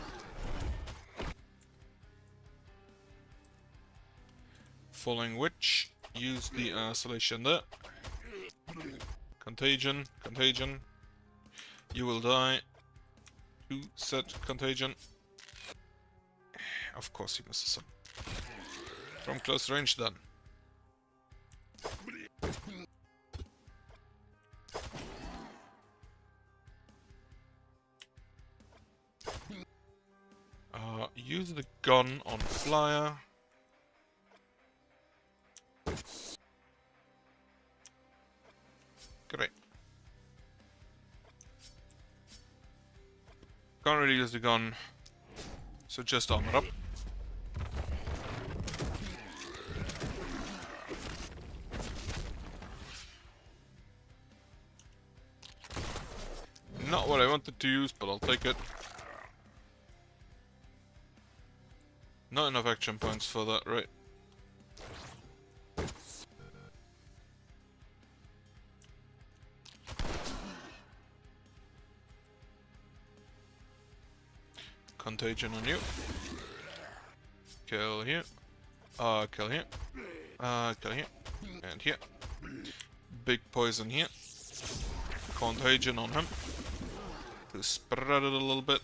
Following which, use the isolation there. Contagion, contagion. You will die. 2 set contagion. Of course he misses him. From close range then. Use the gun on flyer. Great. Can't really use the gun, so just armor up. Not what I wanted to use, but I'll take it. Not enough action points for that, right? Contagion on you. Kill here. Kill here. Kill here. And here. Big poison here. Contagion on him. To spread it a little bit.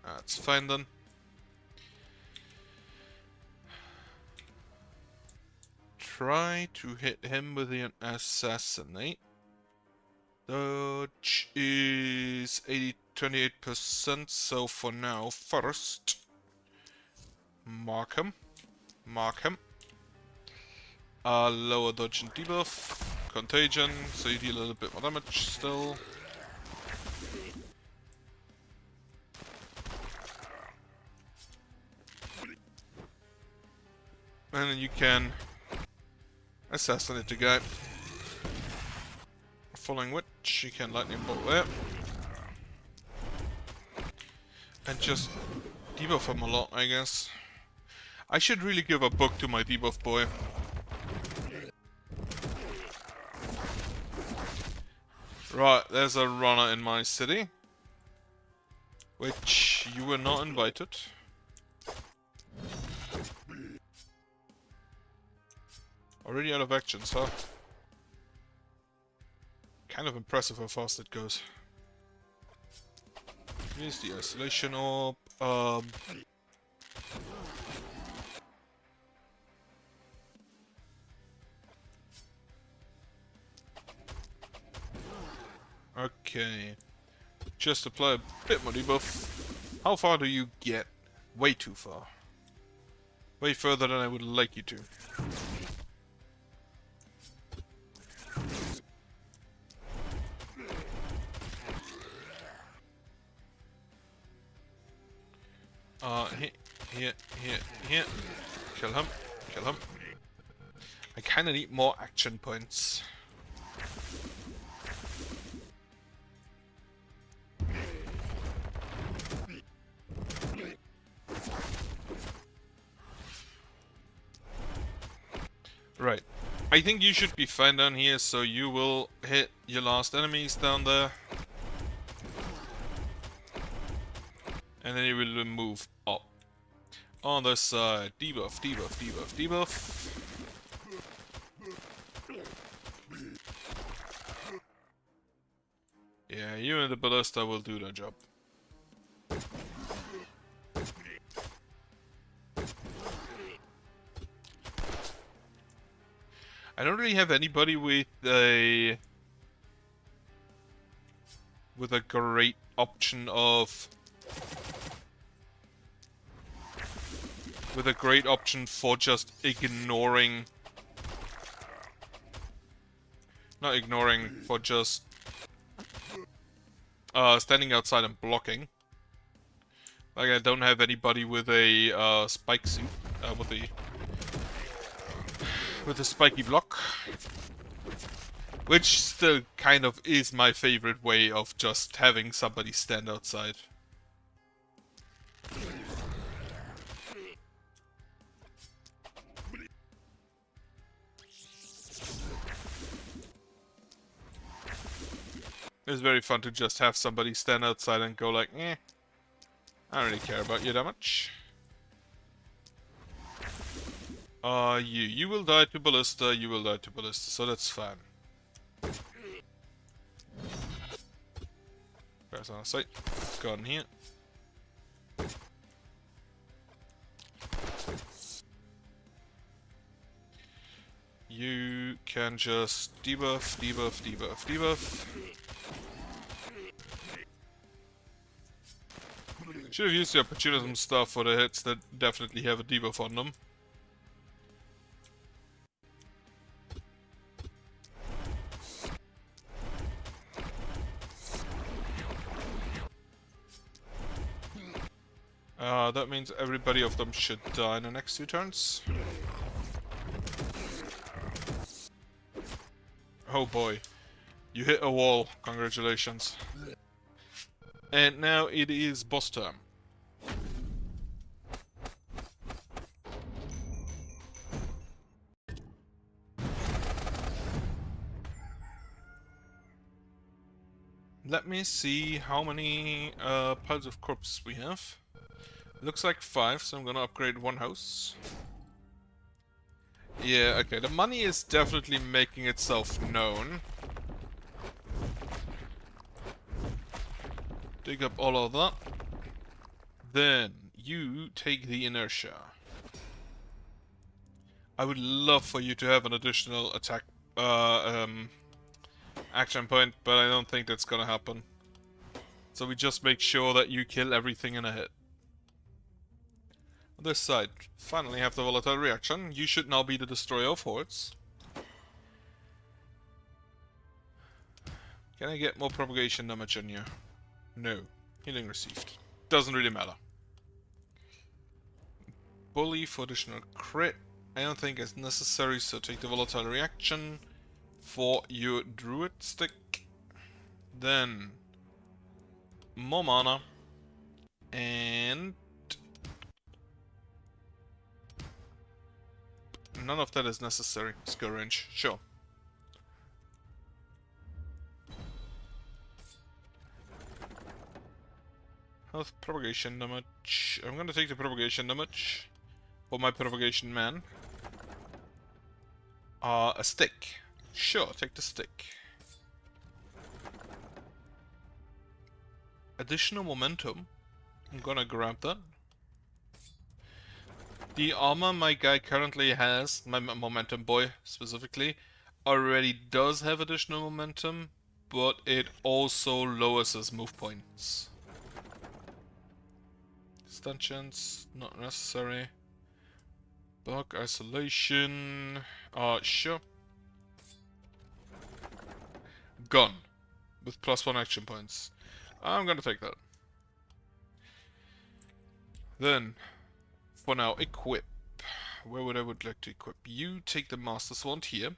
That's fine then. Try to hit him with an assassinate. Dodge is 28%, so for now, first, mark him. Mark him. Lower dodge and debuff. Contagion, so you deal a little bit more damage still. And then you can assassinate the guy. Following which, you can lightning bolt there. And just debuff him a lot, I guess. I should really give a book to my debuff boy. Right, there's a runner in my city. Which you were not invited. Already out of actions, huh? Kind of impressive how fast it goes. Here's the isolation orb. Okay. Just apply a bit more debuff. How far do you get? Way too far. Way further than I would like you to. Here. Kill him. Kill him. I kinda need more action points. Right. I think you should be fine down here, so you will hit your last enemies down there. And then you will move up. On this side, debuff, debuff, debuff, debuff. Yeah, you and the ballista will do the job. I don't really have anybody with a great option of for just ignoring, not ignoring, for just standing outside and blocking. Like, I don't have anybody with a spike suit, with a spiky block. Which still kind of is my favorite way of just having somebody stand outside. It's very fun to just have somebody stand outside and go like, eh, I don't really care about you that much. You will die to ballista, you will die to ballista, so that's fine. Guys on site, gun here. You can just debuff, debuff, debuff, debuff. Should have used the opportunism stuff for the hits that definitely have a debuff on them. That means everybody of them should die in the next 2 turns. Oh boy, you hit a wall, congratulations. And now it is boss time. Let me see how many piles of corpses we have. Looks like 5, so I'm gonna upgrade 1 house. Yeah, okay, the money is definitely making itself known. Dig up all of that. Then, you take the inertia. I would love for you to have an additional attack, action point, but I don't think that's gonna happen. So we just make sure that you kill everything in a hit. On this side, finally have the volatile reaction. You should now be the destroyer of hordes. Can I get more propagation damage on you? No. Healing received. Doesn't really matter. Bully for additional crit. I don't think it's necessary, so take the volatile reaction for your druid stick. Then more mana. And none of that is necessary. Skill range, sure. Health propagation damage. I'm gonna take the propagation damage for my propagation man. A stick. Sure, take the stick. Additional momentum. I'm gonna grab that. The armor my guy currently has, my momentum boy specifically, already does have additional momentum, but it also lowers his move points. Stun chance, not necessary. Bug isolation, sure. Gun, with +1 action points. I'm gonna take that. Then, for now, equip. Where would I like to equip? You take the Master's Wand here.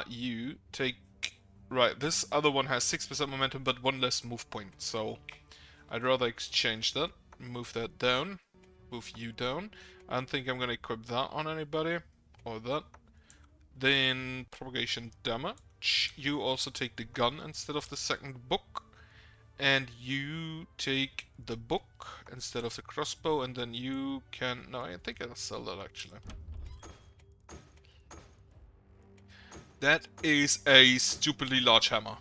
You take... Right, this other one has 6% momentum, but 1 less move point, so... I'd rather exchange that. Move that down. Move you down. I don't think I'm gonna equip that on anybody. Or that. Then, propagation damage. You also take the gun instead of the second book. And you take the book instead of the crossbow, and then you can... No, I think I'll sell that actually. That is a stupidly large hammer.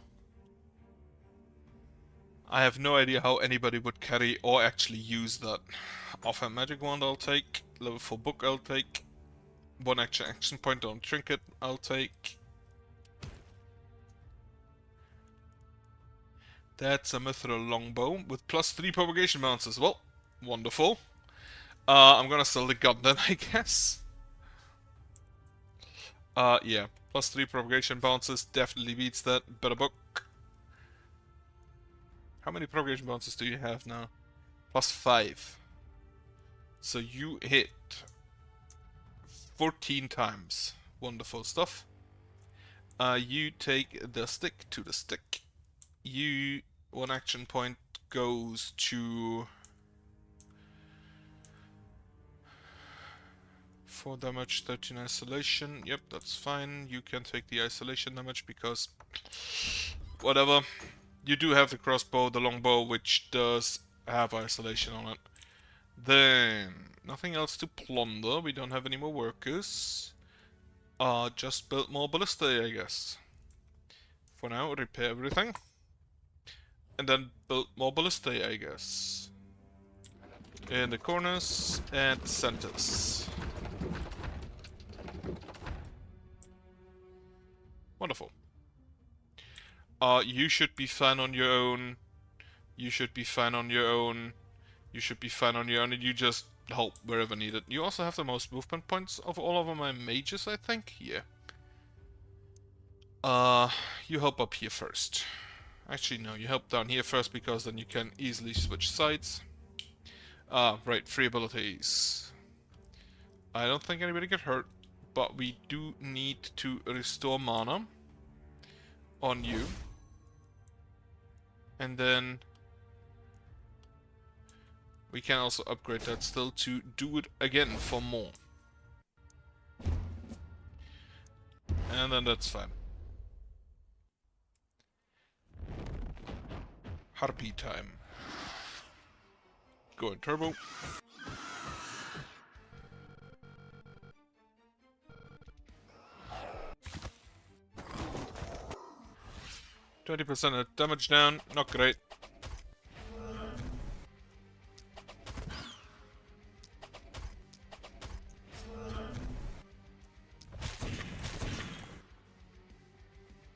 I have no idea how anybody would carry or actually use that. Offhand magic wand I'll take. Level 4 book I'll take. 1 extra action point on trinket I'll take. That's a mithril longbow with +3 propagation bounces. Well, wonderful. I'm gonna sell the gun then, I guess. Yeah. +3 propagation bounces definitely beats that. Better book. How many propagation bounces do you have now? +5. So you hit 14 times. Wonderful stuff. You take the stick to the stick. You, 1 action point goes to 4 damage, 13 isolation. Yep, that's fine. You can take the isolation damage because whatever. You do have the crossbow, the longbow, which does have isolation on it. Then nothing else to plunder. We don't have any more workers. Just build more ballista, I guess. For now, repair everything. And then build more ballista, I guess. In the corners and the centers. Wonderful. You should be fine on your own. You should be fine on your own. You should be fine on your own, and you just help wherever needed. You also have the most movement points of all of my mages, I think? Yeah. You help up here first. Actually, no, you help down here first, because then you can easily switch sides. Right, free abilities. I don't think anybody get hurt, but we do need to restore mana on you. And then we can also upgrade that still to do it again for more. And then that's fine. Harpy time. Go in turbo. %of damage down, not great.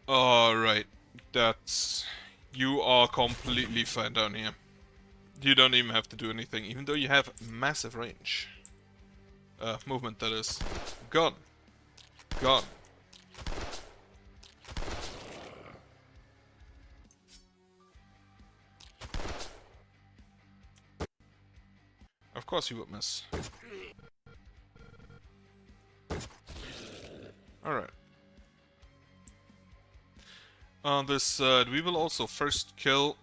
Alright, that's... You are completely fine down here. You don't even have to do anything, even though you have massive range. Movement, that is. Gone. Gone. Of course you would miss. Alright. On this side, we will also first kill...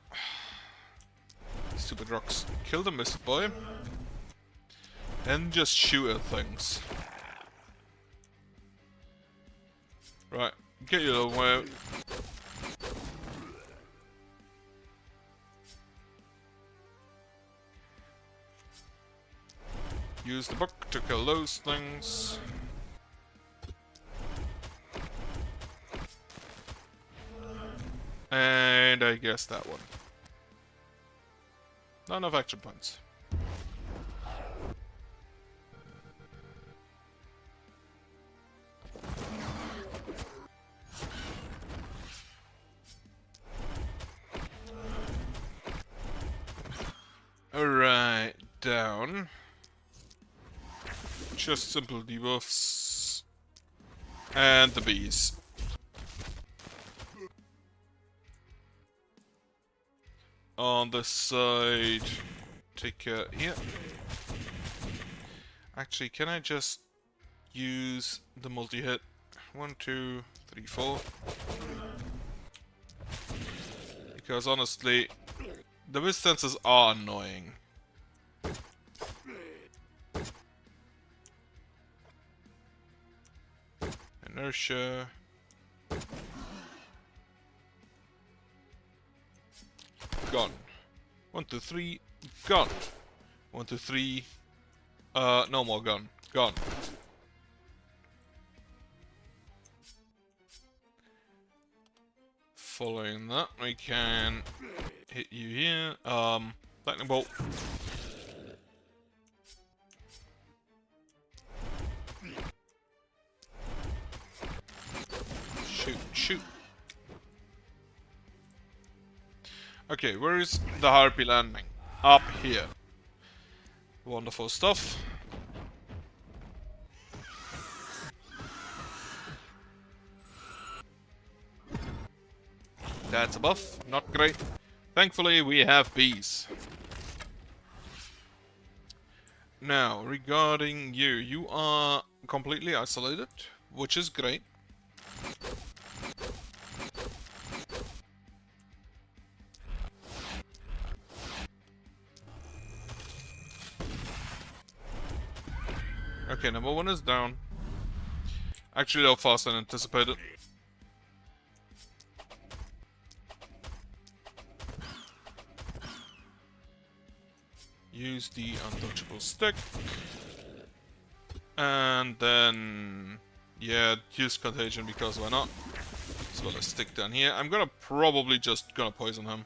Stupid rocks. Kill the mist boy. And just shoot at things. Right, get your little way out. Use the book to kill those things. And I guess that one. Not enough action points. Alright, down. Just simple debuffs. And the bees. On this side, take care here. Actually, can I just use the multi-hit? 1, 2, 3, 4. Because honestly, the distances are annoying. Inertia. Gone. 1, 2, 3. Gone. 1, 2, 3. No more gun. Gone. Following that, we can hit you here. Lightning bolt. Shoot, shoot. Okay, where is the harpy landing? Up here. Wonderful stuff. That's a buff, not great. Thankfully, we have bees. Now, regarding you, you are completely isolated, which is great. Okay, number 1 is down. Actually, they're faster than anticipated. Use the untouchable stick. And then... yeah, use contagion because why not? As well as stick down here. I'm gonna probably just gonna poison him.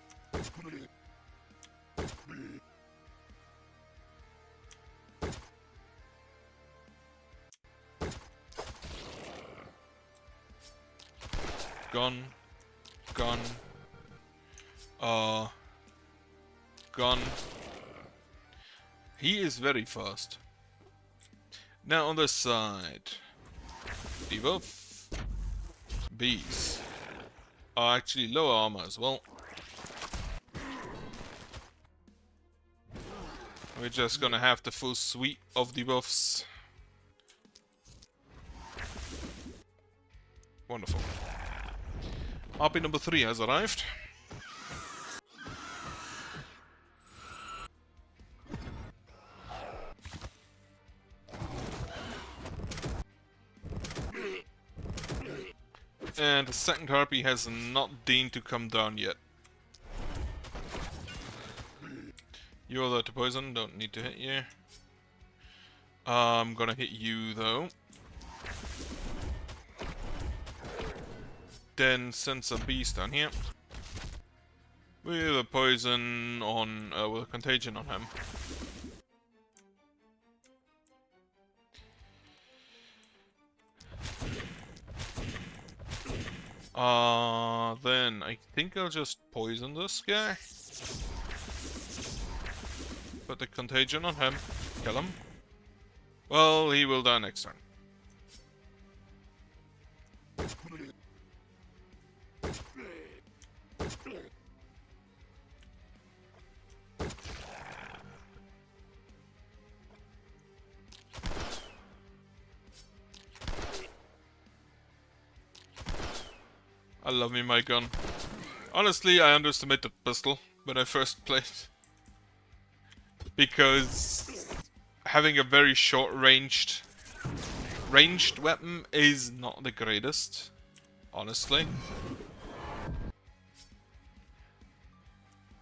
Gone. Gone. Gone. He is very fast. Now on this side. Debuff. Bees. Are actually lower armor as well. We're just gonna have the full suite of debuffs. Wonderful. RP number 3 has arrived. And the second harpy has not deigned to come down yet. You're there to poison, don't need to hit you. I'm gonna hit you though. Then send some bees down here. With a poison on, with a contagion on him. Then I think I'll just poison this guy. Put the contagion on him. Kill him. Well, he will die next turn. I love me my gun. Honestly, I underestimated the pistol when I first played. Because having a very short ranged weapon is not the greatest, honestly.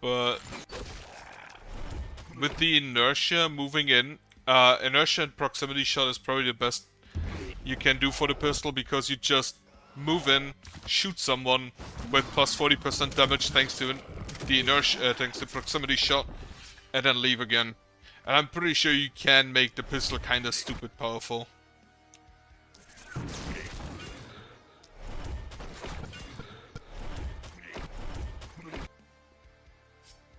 But with the inertia moving in, inertia and proximity shot is probably the best you can do for the pistol, because you just move in, shoot someone with plus 40% damage thanks to the inertia, thanks to proximity shot, and then leave again. And I'm pretty sure you can make the pistol kinda stupid powerful.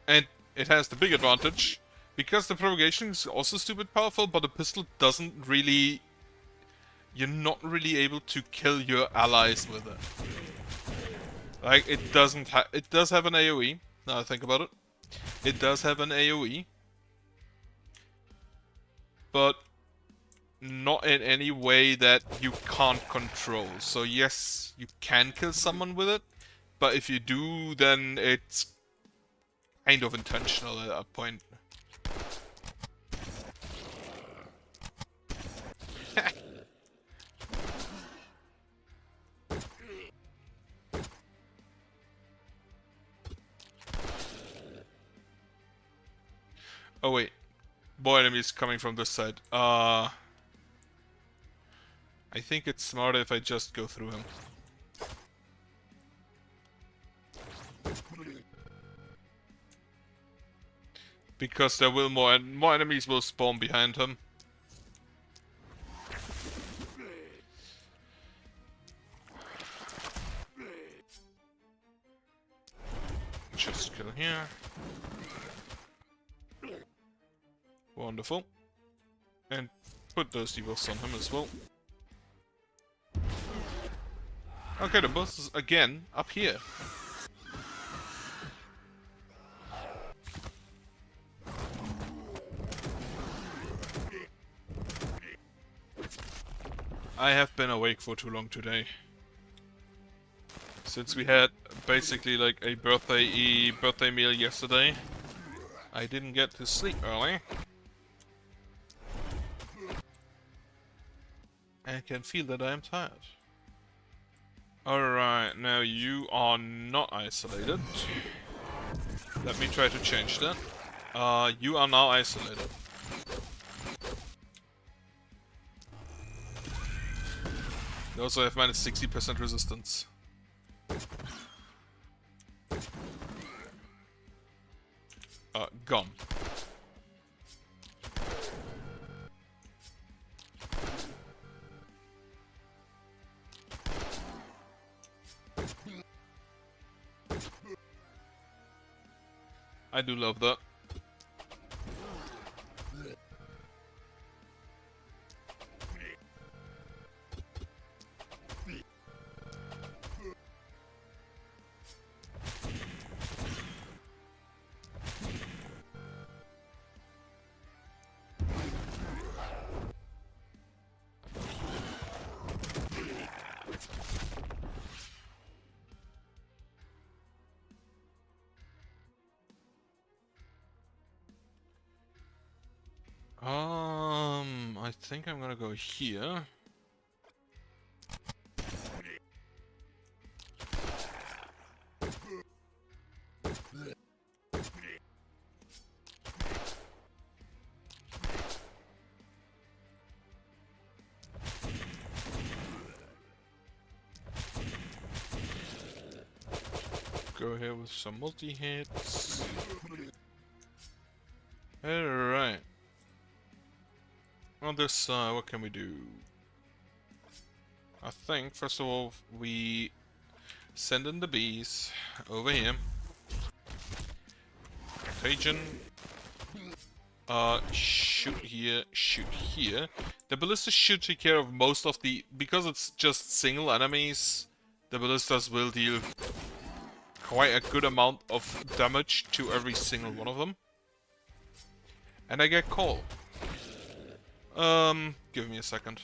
And it has the big advantage, because the propagation is also stupid powerful, but the pistol doesn't really... you're not really able to kill your allies with it. Like, it doesn't it does have an AoE, now I think about it. It does have an AoE. But not in any way that you can't control. So yes, you can kill someone with it, but if you do, then it's kind of intentional at that point. Oh wait, boy enemies coming from this side. I think it's smarter if I just go through him. Because there will more enemies will spawn behind him. Just kill here. Wonderful. And put those debuffs on him as well. Okay, the boss is again up here. I have been awake for too long today. Since we had basically like a birthday meal yesterday, I didn't get to sleep early. I can feel that I am tired. Alright, now you are not isolated. Let me try to change that. You are now isolated. They also have minus 60% resistance. Gone. I do love that. I think I'm gonna go here. Go here with some multi-hits. Alright. On this side, what can we do? I think, first of all, we send in the bees over here. Contagion. Shoot here, shoot here. The ballistas should take care of most of the... Because it's just single enemies, the ballistas will deal quite a good amount of damage to every single one of them. And I get call. Give me a second.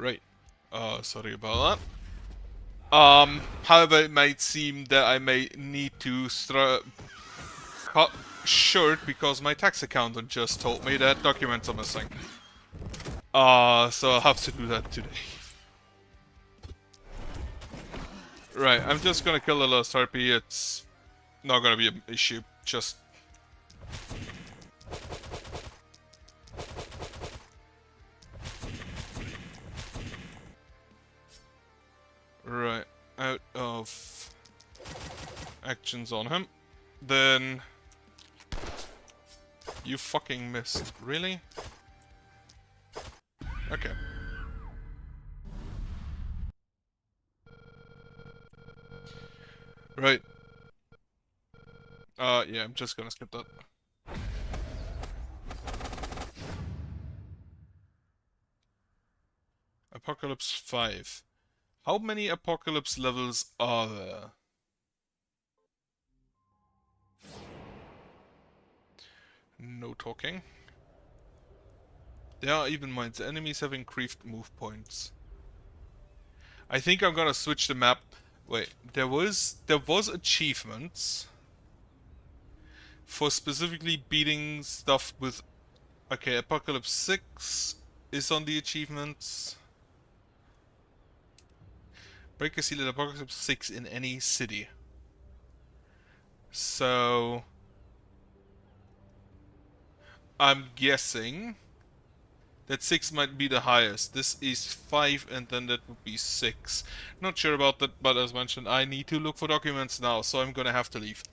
Right. Sorry about that. However, it might seem that I may need to cut short because my tax accountant just told me that documents are missing. So I'll have to do that today. Right, I'm just gonna kill the last harpy. It's not gonna be an issue. Just right, out of actions on him. Then you fucking missed. Really? Okay. Right. Yeah, I'm just gonna skip that. Apocalypse 5. How many Apocalypse levels are there? No talking. There are even mines. Enemies have increased move points. I think I'm gonna switch the map. Wait, there was achievements for specifically beating stuff with. Okay, Apocalypse 6 is on the achievements. Break a seal at Apocalypse 6 in any city. So I'm guessing that 6 might be the highest. This is 5 and then that would be 6. Not sure about that, but as mentioned, I need to look for documents now, so I'm gonna have to leave.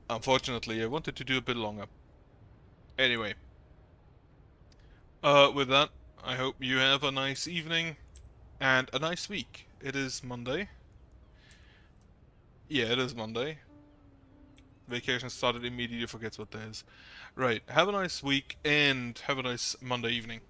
Unfortunately, I wanted to do a bit longer. Anyway. With that, I hope you have a nice evening and a nice week. It is Monday. Yeah, it is Monday. Vacation started immediately, forgets what day is. Right, have a nice week and have a nice Monday evening.